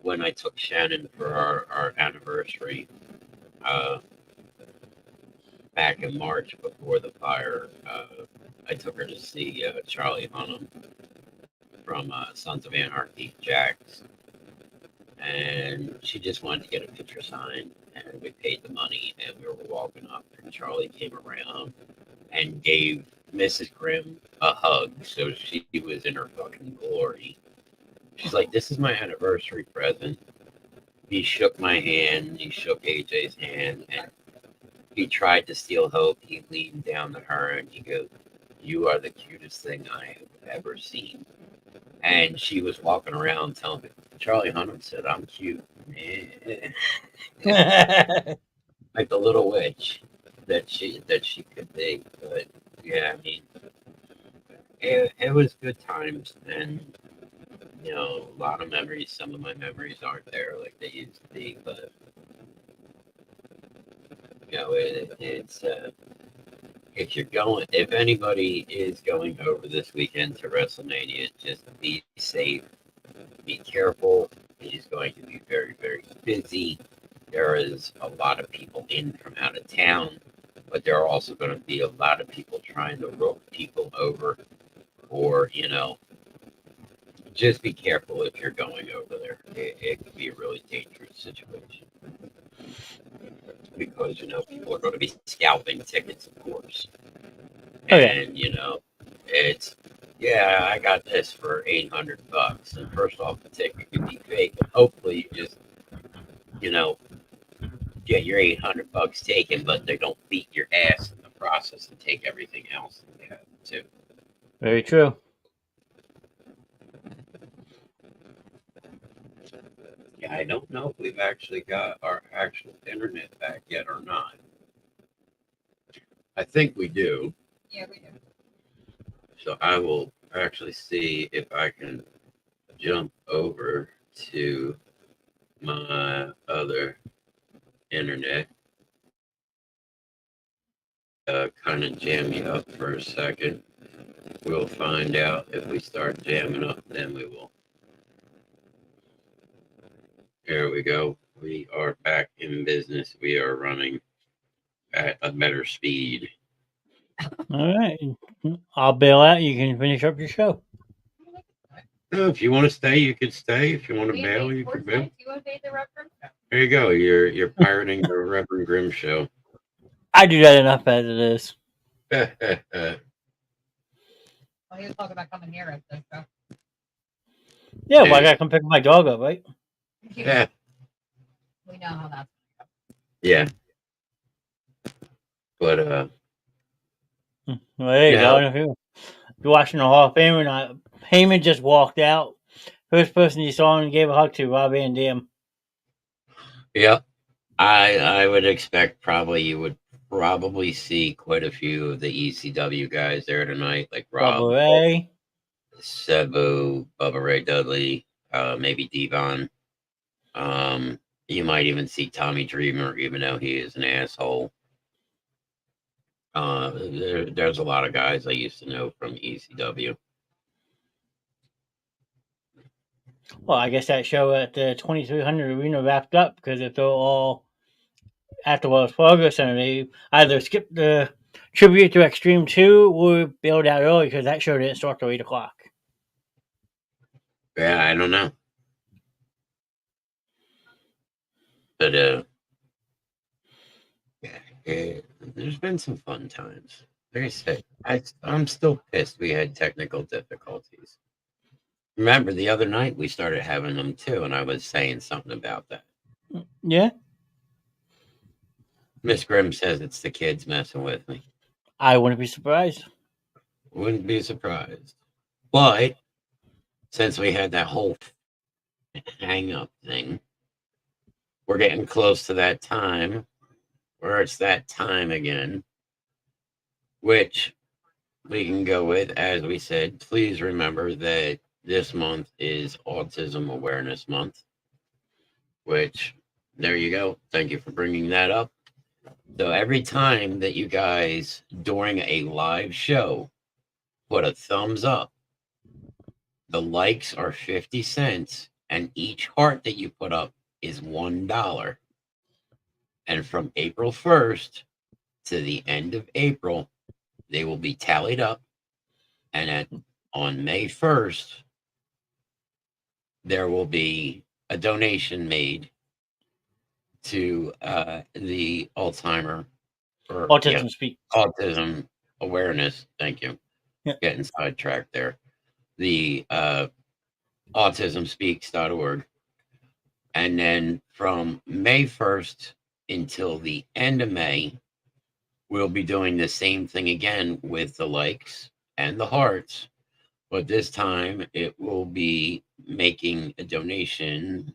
when I took Shannon for our anniversary back in March before the fire, I took her to see Charlie Hunnam from Sons of Anarchy, Jax. And she just wanted to get a picture signed. And we paid the money, and we were walking up. And Charlie came around and gave Mrs. Grimm a hug. So she was in her fucking glory. She's like, this is my anniversary present. He shook my hand. He shook AJ's hand. And he tried to steal hope. He leaned down to her and he goes, you are the cutest thing I have ever seen. And she was walking around telling me, Charlie Hunnam said, I'm cute. Like the little witch that she could be. But yeah, I mean, it was good times. And, you know, a lot of memories. Some of my memories aren't there like they used to be. But, you know, it's if anybody is going over this weekend to WrestleMania, just be safe, be careful. It is going to be very, very busy. There is a lot of people in from out of town, but there are also going to be a lot of people trying to rope people over, or, you know, just be careful if you're going over there. It could be a really dangerous situation. Because, you know, people are going to be scalping tickets, of course. And, you know, it's, yeah, I got this for $800. And first off, the ticket could be fake. And hopefully you just, you know, get your $800 taken, but they don't beat your ass in the process and take everything else that they have, too. Very true. Yeah, I don't know if we've actually got our actual internet back yet or not. I think we do. Yeah, we do. So I will actually see if I can jump over to my other internet. Kind of jam you up for a second. We'll find out. If we start jamming up, then we will. There we go. We are back in business. We are running at a better speed. All right. I'll bail out. You can finish up your show. If you want to stay, you can stay. If you want to bail, you can bail. There you go. You're pirating the Rev Grimm Show. I do that enough as it is. Well, he was talking about coming here at the show. Yeah, well, I gotta come pick my dog up, right? Yeah. We know how that's Yeah. But Well, there you Yeah. go. And if you're watching the Hall of Fame or not, Heyman just walked out. First person you saw and gave a hug to, Rob Van Dam. yeah, I would expect you would probably see quite a few of the ECW guys there tonight, like Rob, Bubba Ray. Sabu, Bubba Ray Dudley, maybe Devon. You might even see Tommy Dreamer, even though he is an asshole. There's a lot of guys I used to know from ECW. Well, I guess that show at the 2300 Arena wrapped up because if they're all at the Wells Fargo Center, they either skipped the tribute to Extreme 2 or bailed out early because that show didn't start till 8 o'clock. Yeah, I don't know. But there's been some fun times. Like I said, I'm still pissed we had technical difficulties. Remember, the other night we started having them too, and I was saying something about that. Yeah? Miss Grimm says it's the kids messing with me. I wouldn't be surprised. Wouldn't be surprised. But since we had that whole hang-up thing, we're getting close to that time where it's that time again, which we can go with. As we said, please remember that this month is Autism Awareness Month, which, there you go. Thank you for bringing that up. So every time that you guys, during a live show, put a thumbs up, the likes are 50 cents, and each heart that you put up is $1. And from April 1st to the end of April, they will be tallied up, And on May 1st, there will be a donation made to the Alzheimer or Autism Speak. autism awareness. Thank you. Yeah. Getting sidetracked there. The autismspeaks.org. And then from May 1st until the end of May, we'll be doing the same thing again with the likes and the hearts. But this time it will be making a donation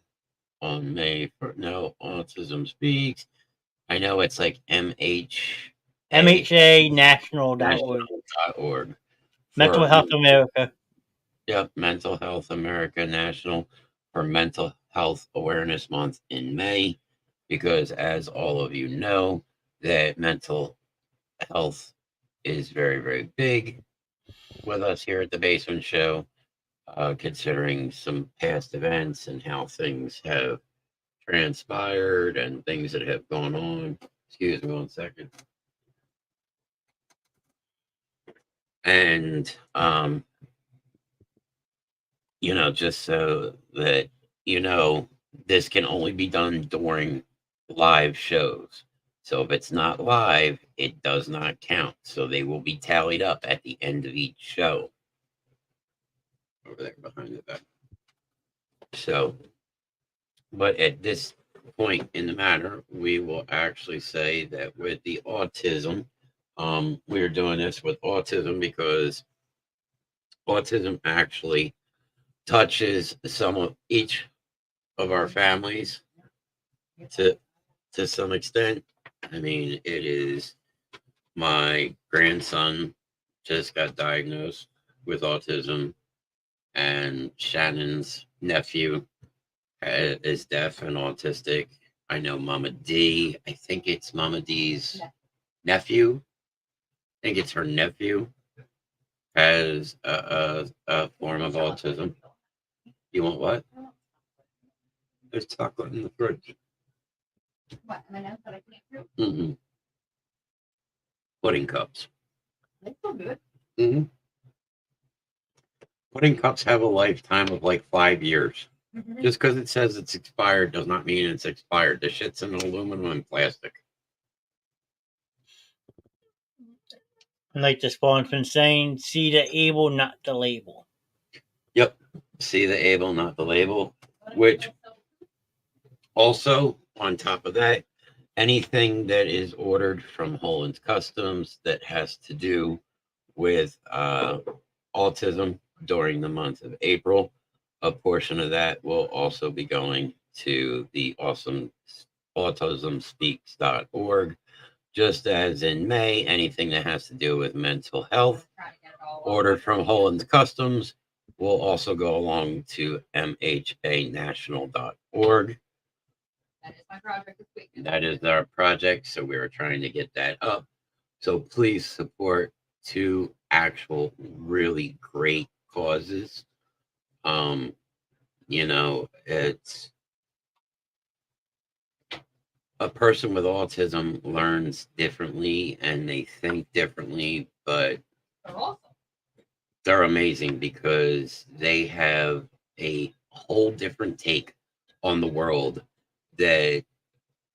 on May 1st. No, Autism Speaks. I know it's like MHAnational.org. Mental Health America. Yep, Mental Health America National for Mental Health Awareness Month in May, because as all of you know, that mental health is very, very big with us here at the Basement Show, considering some past events and how things have transpired and things that have gone on. Excuse me 1 second. And just so that this can only be done during live shows. So if it's not live, it does not count. So they will be tallied up at the end of each show. Over there behind the back. So, but at this point in the matter, we will actually say that with the autism, we're doing this with autism because autism actually touches each of our families to some extent. I mean, it is my grandson just got diagnosed with autism, and Shannon's nephew is deaf and autistic. I know Mama D. I think it's Mama D's nephew. I think it's her nephew has a form of autism. You want what? There's chocolate in the fridge. What? I know, but I can't do. Mm-hmm. Pudding cups. They feel good. Mm-hmm. Pudding cups have a lifetime of like 5 years. Mm-hmm. Just because it says it's expired does not mean it's expired. The shit's in aluminum and plastic. Like the spawn's been saying, see the able, not the label. Yep. See the able, not the label. Which also, on top of that, anything that is ordered from Holland's Customs that has to do with autism during the month of April, a portion of that will also be going to the awesome autismspeaks.org. Just as in May, anything that has to do with mental health ordered from Holland's Customs will also go along to mhanational.org. That is my project this week. That is our project, so we are trying to get that up. So please support two actual really great causes. It's a person with autism learns differently and they think differently, but They're awesome. they're amazing because they have a whole different take on the world that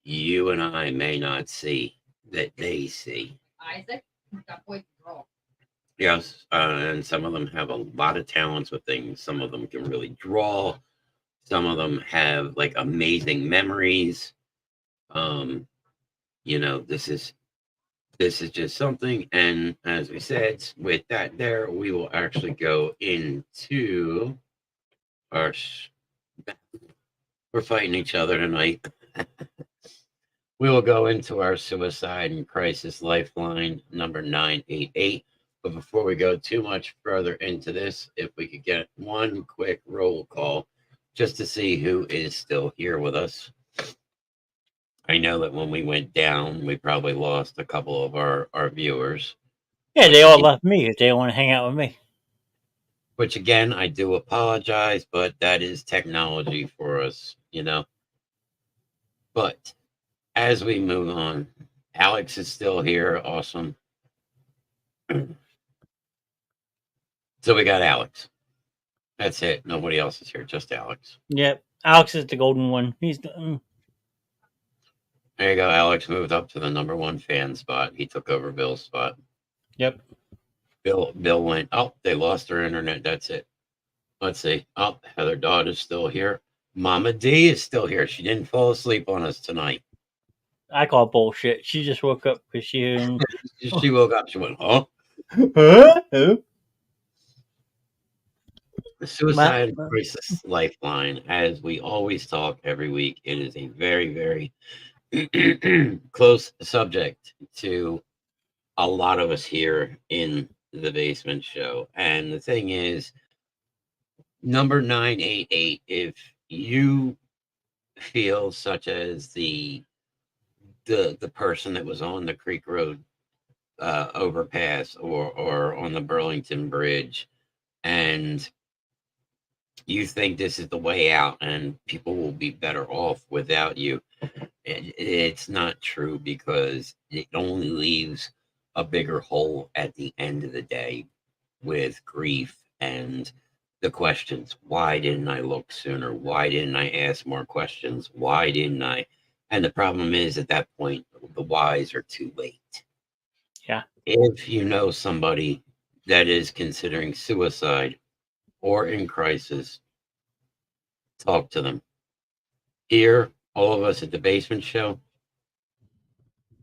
you and I may not see, that they see. Isaac, that boy can draw. Yes, and some of them have a lot of talents with things. Some of them can really draw. Some of them have like amazing memories. This is just something. And as we said, with that there, we will actually go into our. We're fighting each other tonight. We will go into our suicide and crisis lifeline number 988. But before we go too much further into this, if we could get one quick roll call just to see who is still here with us. I know that when we went down, we probably lost a couple of our viewers. Yeah, they all left me if they don't want to hang out with me. Which, again, I do apologize, but that is technology for us, But as we move on, Alex is still here. Awesome. So we got Alex. That's it. Nobody else is here. Just Alex. Yep. Alex is the golden one. He's the. There you go. Alex moved up to the #1 fan spot. He took over Bill's spot. Yep. Bill went, oh, they lost their internet. That's it. Let's see. Oh, Heather Dodd is still here. Mama D is still here. She didn't fall asleep on us tonight. I call bullshit. She just woke up because she. She woke up. She went, huh? Huh? The Suicide Crisis Lifeline, as we always talk every week, it is a very, very close subject to a lot of us here in the Basement Show. And the thing is, number 988, if you feel such as the person that was on the Creek Road overpass or on the Burlington Bridge, and you think this is the way out and people will be better off without you, it's not true, because it only leaves a bigger hole at the end of the day with grief and the questions. Why didn't I look sooner? Why didn't I ask more questions? Why didn't I? And the problem is, at that point, the whys are too late. Yeah. If you know somebody that is considering suicide or in crisis, talk to them. Here, all of us at the Basement Show,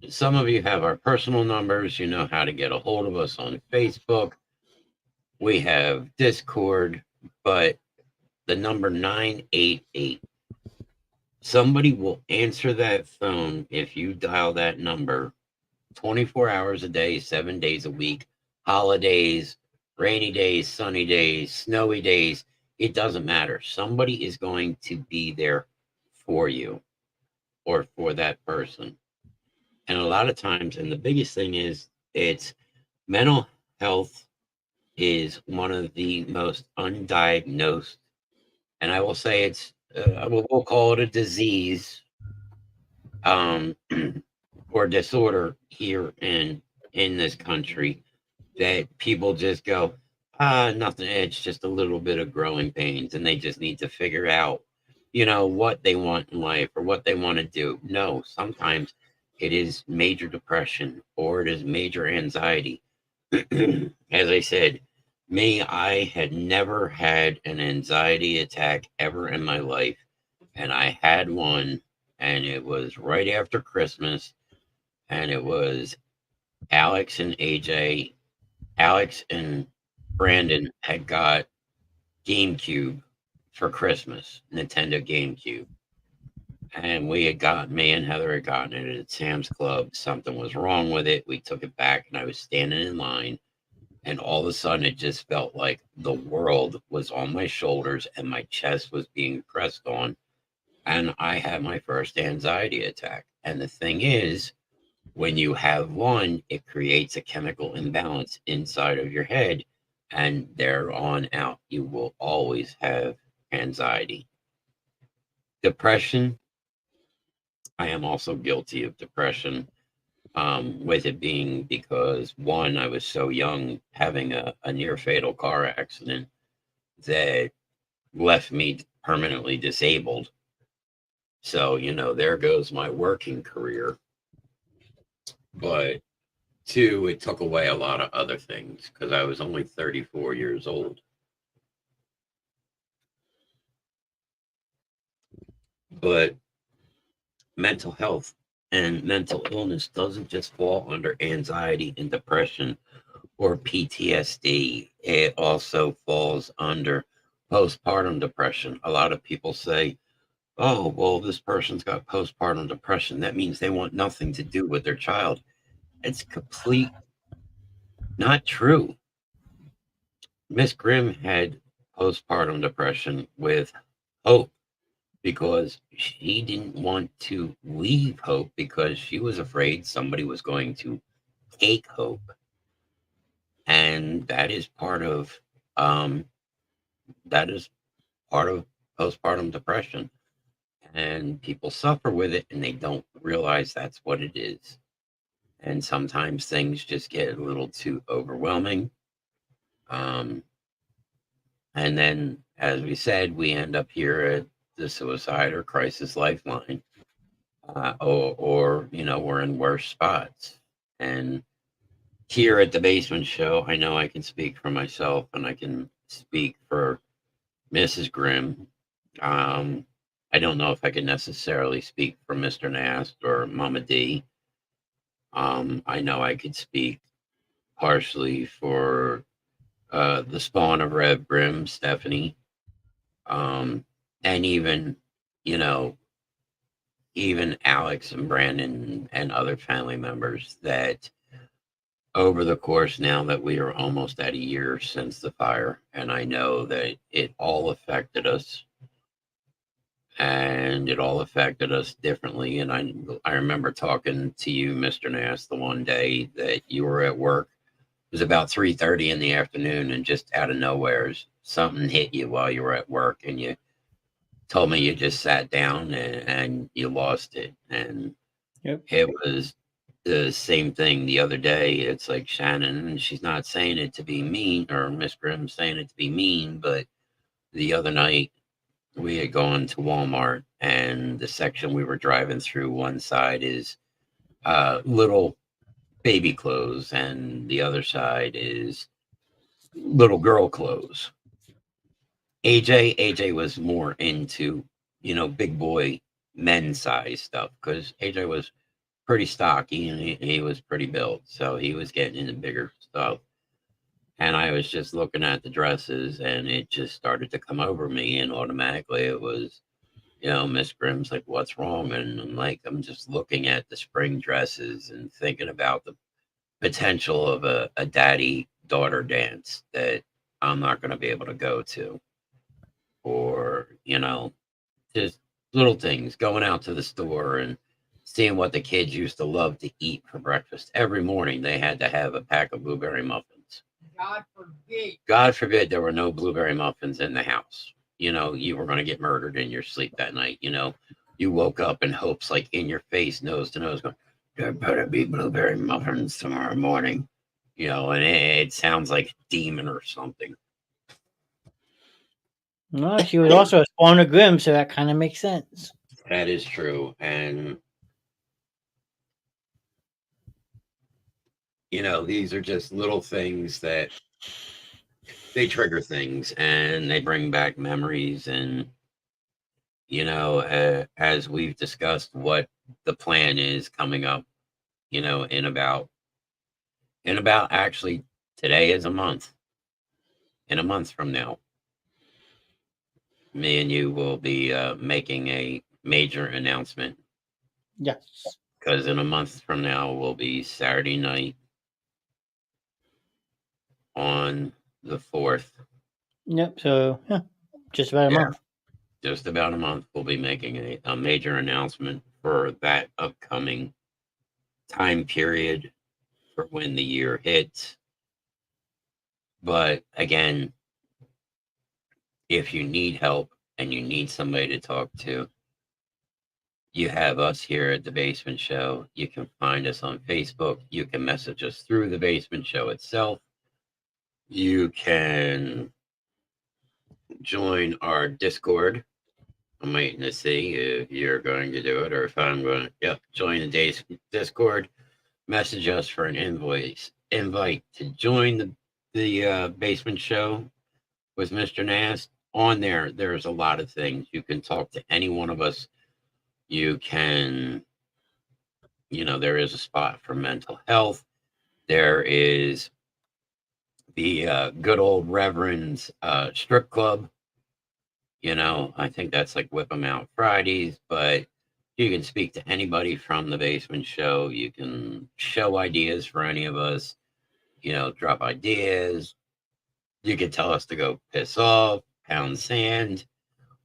some of you have our personal numbers. You know how to get a hold of us on Facebook. We have Discord, but the number 988, somebody will answer that phone if you dial that number 24 hours a day, 7 days a week, holidays, rainy days, sunny days, snowy days. It doesn't matter. Somebody is going to be there for you or for that person. And a lot of times, and the biggest thing is, it's mental health is one of the most undiagnosed, and I will say it's, we'll call it a disease or disorder here in this country, that people just go, nothing, it's just a little bit of growing pains, and they just need to figure out, what they want in life or what they want to do. No, sometimes it is major depression or it is major anxiety. As I said, I had never had an anxiety attack ever in my life, and I had one, and it was right after Christmas, and it was Alex and AJ. Alex and Brandon had got GameCube for Christmas, Nintendo GameCube. And me and Heather had gotten it at Sam's Club. Something was wrong with it. We took it back, and I was standing in line, and all of a sudden it just felt like the world was on my shoulders and my chest was being pressed on. And I had my first anxiety attack. And the thing is, when you have one, it creates a chemical imbalance inside of your head, and there on out, you will always have anxiety. Depression, I am also guilty of depression, with it being because, one, I was so young, having a near fatal car accident that left me permanently disabled. So, there goes my working career. But two, it took away a lot of other things because I was only 34 years old. But mental health and mental illness doesn't just fall under anxiety and depression or PTSD. It also falls under postpartum depression. A lot of people say, oh, well, this person's got postpartum depression. That means they want nothing to do with their child. It's complete not true. Miss Grimm had postpartum depression with Hope, because she didn't want to leave Hope because she was afraid somebody was going to take Hope. And that is part of postpartum depression. And people suffer with it and they don't realize that's what it is. And sometimes things just get a little too overwhelming. And then, as we said, we end up here at the Suicide or Crisis Lifeline. Or, we're in worse spots. And here at the Basement Show, I know I can speak for myself and I can speak for Mrs. Grimm. I don't know if I can necessarily speak for Mr. Nast or Mama D. I know I could speak partially for the spawn of Rev Grimm, Stephanie, and even, even Alex and Brandon and other family members that over the course now that we are almost at a year since the fire, and I know that it all affected us. And it all affected us differently. And I remember talking to you, Mr. Nass, the one day that you were at work. It was about 3:30 in the afternoon, and just out of nowhere, something hit you while you were at work, and you told me you just sat down and you lost it. And Yep. It was the same thing the other day. It's like Shannon, and she's not saying it to be mean, or Miss Grimm saying it to be mean, but the other night, we had gone to Walmart, and the section we were driving through, one side is little baby clothes, and the other side is little girl clothes. AJ was more into, big boy men's size stuff, because AJ was pretty stocky and he was pretty built. So he was getting into bigger stuff. And I was just looking at the dresses, and it just started to come over me, and automatically it was, Miss Grimm's like, what's wrong? And I'm like, I'm just looking at the spring dresses and thinking about the potential of a daddy-daughter dance that I'm not going to be able to go to. Or, just little things, going out to the store and seeing what the kids used to love to eat for breakfast. Every morning they had to have a pack of blueberry muffins. God forbid there were no blueberry muffins in the house. You were going to get murdered in your sleep that night. You woke up in hopes, like in your face, nose to nose, going, there better be blueberry muffins tomorrow morning. And it sounds like a demon or something. No, she was also a spawn of Grimm, so that kind of makes sense. That is true. And, these are just little things that they trigger things, and they bring back memories. And, as we've discussed what the plan is coming up, in about actually today is a month. In a month from now, me and you will be making a major announcement. Yes. Because in a month from now will be Saturday night on the 4th. Yep. So, yeah, just about a month. Just about a month, we'll be making a major announcement for that upcoming time period for when the year hits. But again, if you need help and you need somebody to talk to, you have us here at The Basement Show. You can find us on Facebook. You can message us through The Basement Show itself. You can join our Discord. I'm waiting to see if you're going to do it or if I'm going to join the Discord. Message us for an invite to join the Basement Show with Mr. Nast. On there's a lot of things. You can talk to any one of us. You can, there is a spot for mental health. There is the good old Reverend's strip club. I think that's like Whip 'em Out Fridays, but you can speak to anybody from the Basement Show. You can show ideas for any of us, drop ideas. You can tell us to go piss off, pound sand.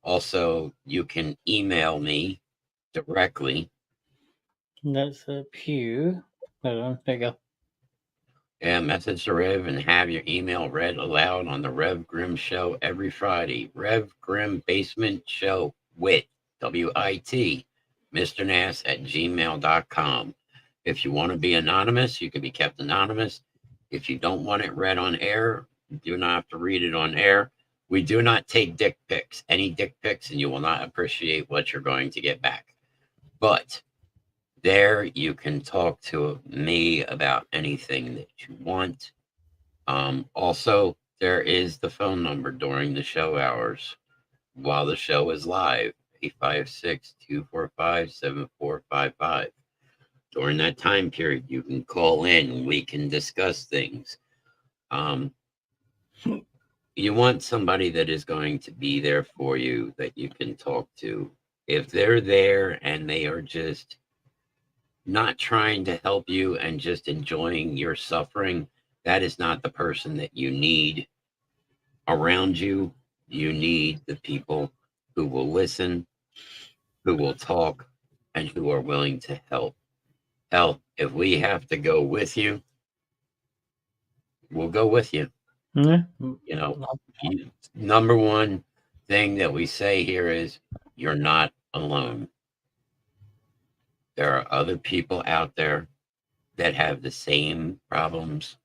Also, you can email me directly. That's a pew. Hold on, there you go. Yeah, message to Rev and have your email read aloud on the Rev Grimm Show every Friday. Rev Grimm Basement Show with WIT, Mr. Nass at gmail.com. If you want to be anonymous, you can be kept anonymous. If you don't want it read on air, you do not have to read it on air. We do not take dick pics, any dick pics, and you will not appreciate what you're going to get back. But there you can talk to me about anything that you want. Also, there is the phone number during the show hours while the show is live, 856-245-7455. During that time period, you can call in. We can discuss things. You want somebody that is going to be there for you, that you can talk to. If they're there and they are just not trying to help you and just enjoying your suffering, that is not the person that you need around you. You need the people who will listen, who will talk, and who are willing to help. Hell, if we have to go with you, we'll go with you. Yeah. You know, number one thing that we say here is you're not alone. There are other people out there that have the same problems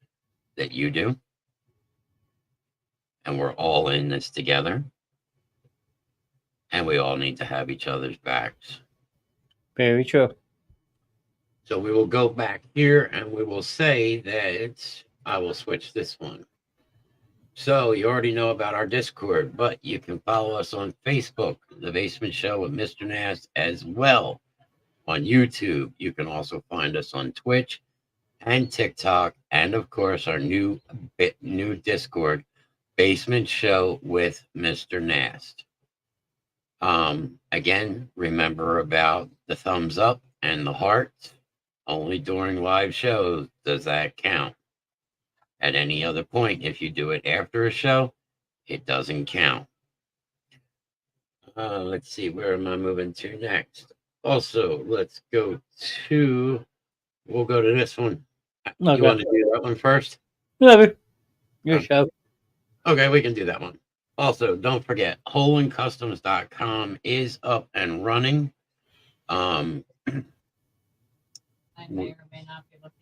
that you do. And we're all in this together. And we all need to have each other's backs. Very true. So we will go back here and we will say that I will switch this one. So you already know about our Discord, but you can follow us on Facebook, The Basement Show with Mr. Nast, as well on YouTube. You can also find us on Twitch and TikTok, and of course our new Discord, Basement Show with Mr. Nast. Again, remember about the thumbs up and the hearts. Only during live shows does that count. At any other point, if you do it after a show, it doesn't count. Let's see, where am I moving to next? Also, let's go to, we'll go to this one. Okay. You want to do that one first? Whatever. Your show. Okay, we can do that one. Also, don't forget, HolandCustoms.com is up and running. I may or may not be looking at.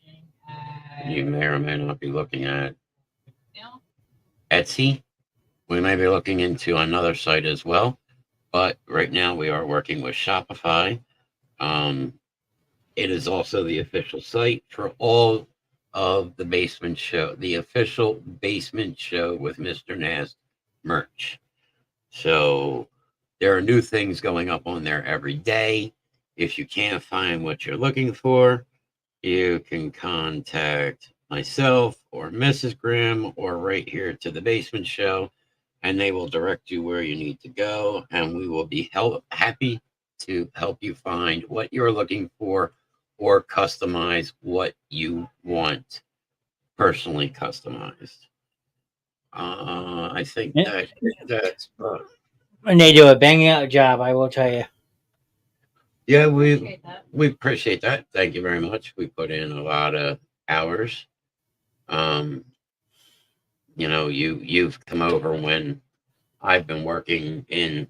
You may or may not be looking at Etsy. We may be looking into another site as well, but right now we are working with Shopify. It is also the official site for all of the Basement Show, the official Basement Show with Mr. Nast merch. So there are new things going up on there every day. If you can't find what you're looking for, you can contact myself or Mrs. Grimm or right here to the Basement Show, and they will direct you where you need to go, and we will be happy to help you find what you're looking for or customize what you want personally customized. I think that's And they do a banging out job, I will tell you. yeah, we appreciate that. Thank you very much. We put in a lot of hours. You know, you've come over when I've been working in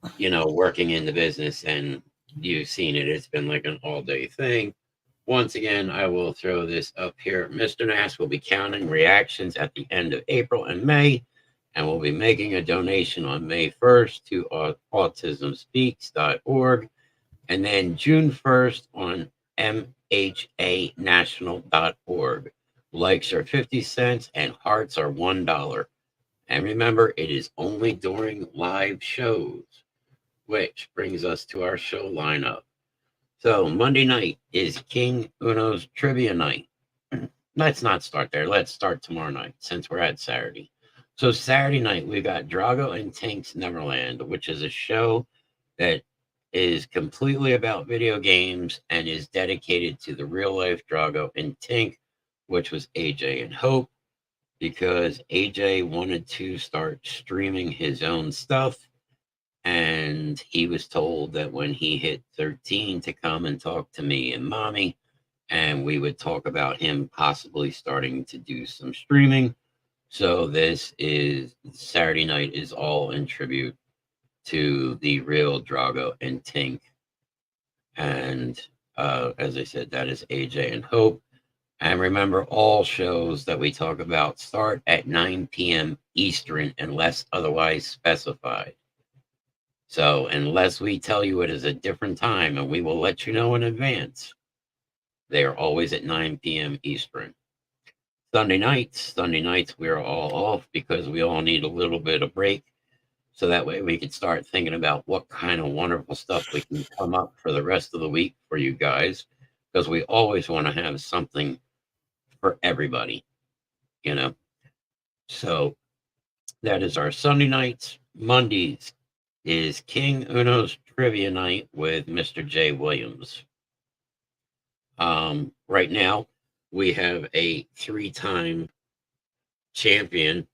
the business, and you've seen it. It's been like an all-day thing. Once again, I will throw this up here. Mr. Nast will be counting reactions at the end of April and May, and we'll be making a donation on May 1st to autismspeaks.org, and then June 1st on mhanational.org. Likes are 50 cents and hearts are $1. And remember, it is only during live shows, which brings us to our show lineup. So Monday night is King Uno's trivia night. Let's not start there. Let's start tomorrow night since we're at Saturday. So Saturday night, we got Drago and Tink's Neverland, which is a show that is completely about video games and is dedicated to the real life Drago and Tink, which was AJ and Hope, because AJ wanted to start streaming his own stuff. And he was told that when he hit 13 to come and talk to me and mommy, and we would talk about him possibly starting to do some streaming. So this is Saturday night is all in tribute to the real Drago and Tink. And as I said, that is AJ and Hope. And remember, all shows that we talk about start at 9 p.m. Eastern unless otherwise specified. So unless we tell you it is a different time, and we will let you know in advance, they are always at 9 p.m. Eastern. Sunday nights, we are all off because we all need a little bit of break. So that way we can start thinking about what kind of wonderful stuff we can come up for the rest of the week for you guys. Because we always want to have something for everybody, you know. So that is our Sunday nights. Mondays is King Uno's trivia night with Mr. J. Williams. Right now, we have a 3-time champion,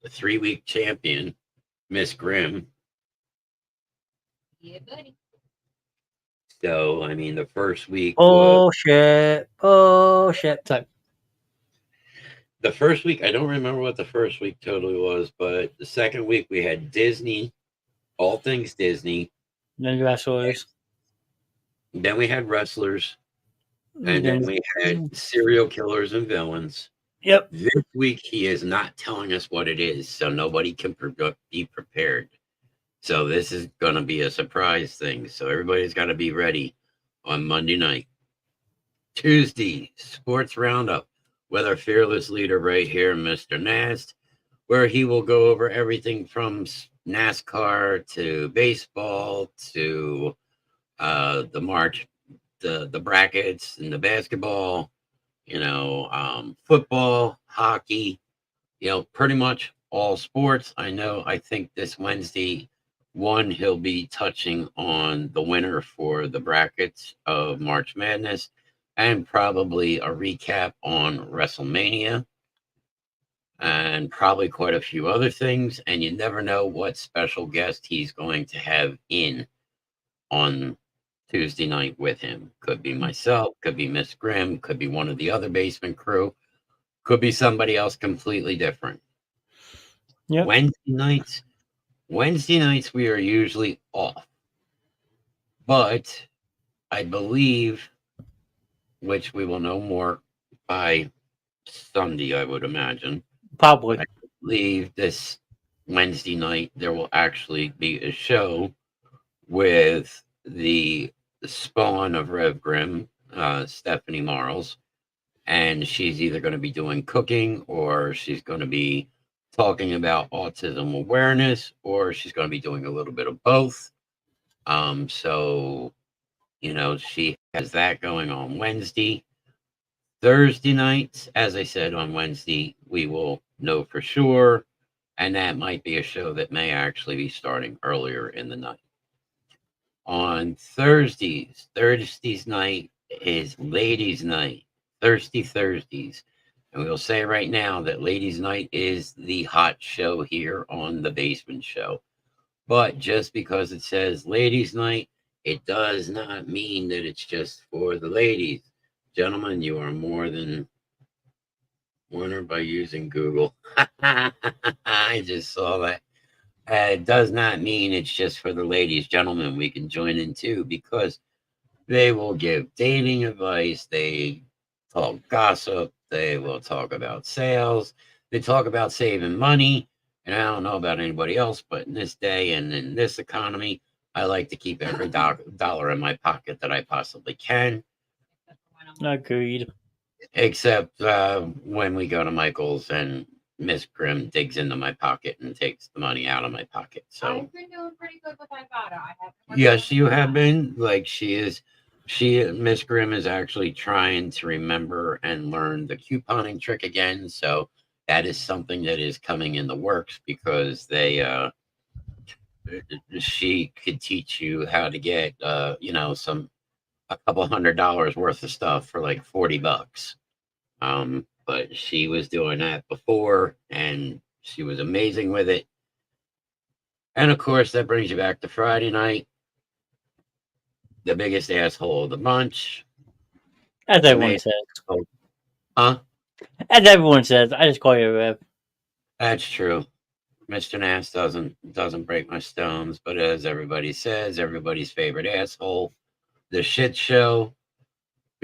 a 3-week champion, Miss Grimm. Yeah, buddy. So, I mean, the first week Bullshit. Sorry. the first week, I don't remember what the first week totally was, but the second week we had Disney, all things Disney. Then wrestlers. Then we had wrestlers. And then we had serial killers and villains. Yep. This week, he is not telling us what it is, so nobody can be prepared. So this is going to be a surprise thing. So everybody's got to be ready on Monday night. Tuesday, Sports Roundup with our fearless leader right here, Mr. Nast, where he will go over everything from NASCAR to baseball to the March, the brackets and the basketball, football, hockey, pretty much all sports. I think this Wednesday, he'll be touching on the winner for the brackets of March Madness and probably a recap on WrestleMania and probably quite a few other things. And you never know what special guest he's going to have in on Tuesday night with him. Could be myself, could be Miss Grimm, could be one of the other basement crew, could be somebody else completely different. Yep. Wednesday nights we are usually off, but I believe, which we will know more by Sunday, I would imagine. Probably. I believe this Wednesday night there will actually be a show with the spawn of Rev Grimm, Stephanie Marles, and she's either going to be doing cooking or she's going to be talking about autism awareness, or she's going to be doing a little bit of both. So she has that going on Wednesday. Thursday nights, as I said, on Wednesday we will know for sure, and that might be a show that may actually be starting earlier in the night. On Thursdays night is Ladies' Night, Thirsty Thursdays. And we'll say right now that Ladies' Night is the hot show here on the Basement Show. But just because it says Ladies' Night, it does not mean that it's just for the ladies. Gentlemen, you are more than winner by using Google. I just saw that. It does not mean it's just for the ladies. Gentlemen, we can join in too, because they will give dating advice. They talk gossip. They will talk about sales. They talk about saving money. And I don't know about anybody else, but in this day and in this economy, I like to keep every dollar in my pocket that I possibly can. Agreed. Except when we go to Michael's and Miss Grimm digs into my pocket and takes the money out of my pocket. So I've been doing pretty good with Ibotta. yes, you have been. Like Miss Grimm is actually trying to remember and learn the couponing trick again. So that is something that is coming in the works, because she could teach you how to get a couple $100 worth of stuff for like $40. But she was doing that before, and she was amazing with it. And of course, that brings you back to Friday night. The biggest asshole of the bunch. As everyone says. Huh? As everyone says. I just call you Rev. That's true. Mr. Nass doesn't break my stones, but as everybody says, everybody's favorite asshole. The shit show.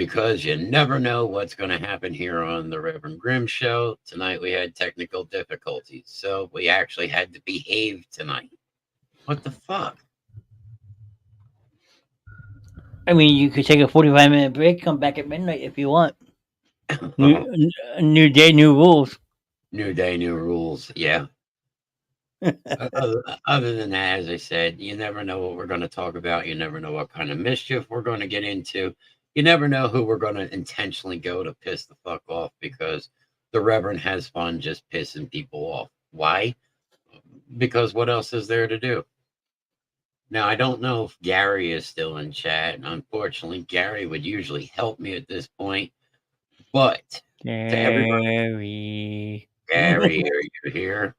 because you never know what's going to happen here on the Rev Grimm Show. Tonight we had technical difficulties, so we actually had to behave tonight. What the fuck? I mean, you could take a 45-minute break, come back at midnight if you want. New day, new rules. New day, new rules. Yeah. Other than that, as I said, you never know what we're going to talk about. You never know what kind of mischief we're going to get into. You never know who we're going to intentionally go to piss the fuck off, because the Reverend has fun just pissing people off. Why? Because what else is there to do? Now, I don't know if Gary is still in chat. Unfortunately, Gary would usually help me at this point. But Gary, are you here?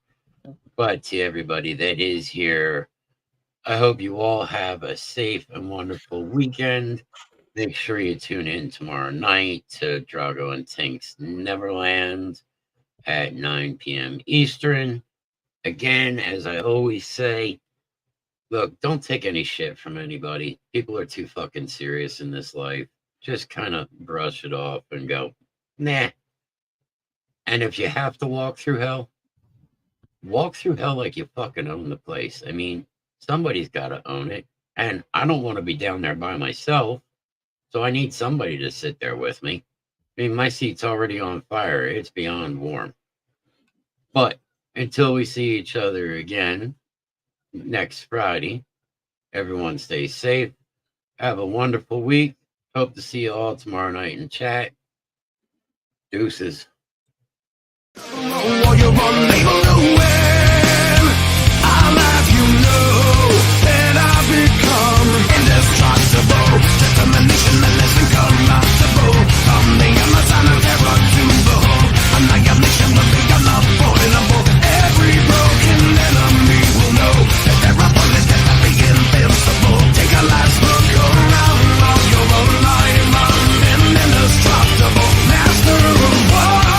But to everybody that is here, I hope you all have a safe and wonderful weekend. Make sure you tune in tomorrow night to Drago and Tink's Neverland at 9 p.m. Eastern. Again, as I always say, look, don't take any shit from anybody. People are too fucking serious in this life. Just kind of brush it off and go, nah. And if you have to walk through hell like you fucking own the place. I mean, somebody's got to own it. And I don't want to be down there by myself. So I need somebody to sit there with me. I mean, my seat's already on fire. It's beyond warm. But until we see each other again next Friday, everyone stay safe. Have a wonderful week. Hope to see you all tomorrow night in chat. Deuces. While you're unable to win, I'll have you know that I've become indestructible. Determination and less incorruptible. From the Amazon of terror to behold, annihilation will be unavoidable. Every broken enemy will know that their opponent cannot be invincible. Take a last look around while you're alive. I'm an indestructible master of war.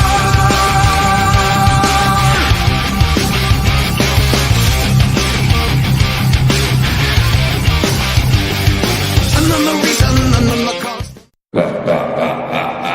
Another reason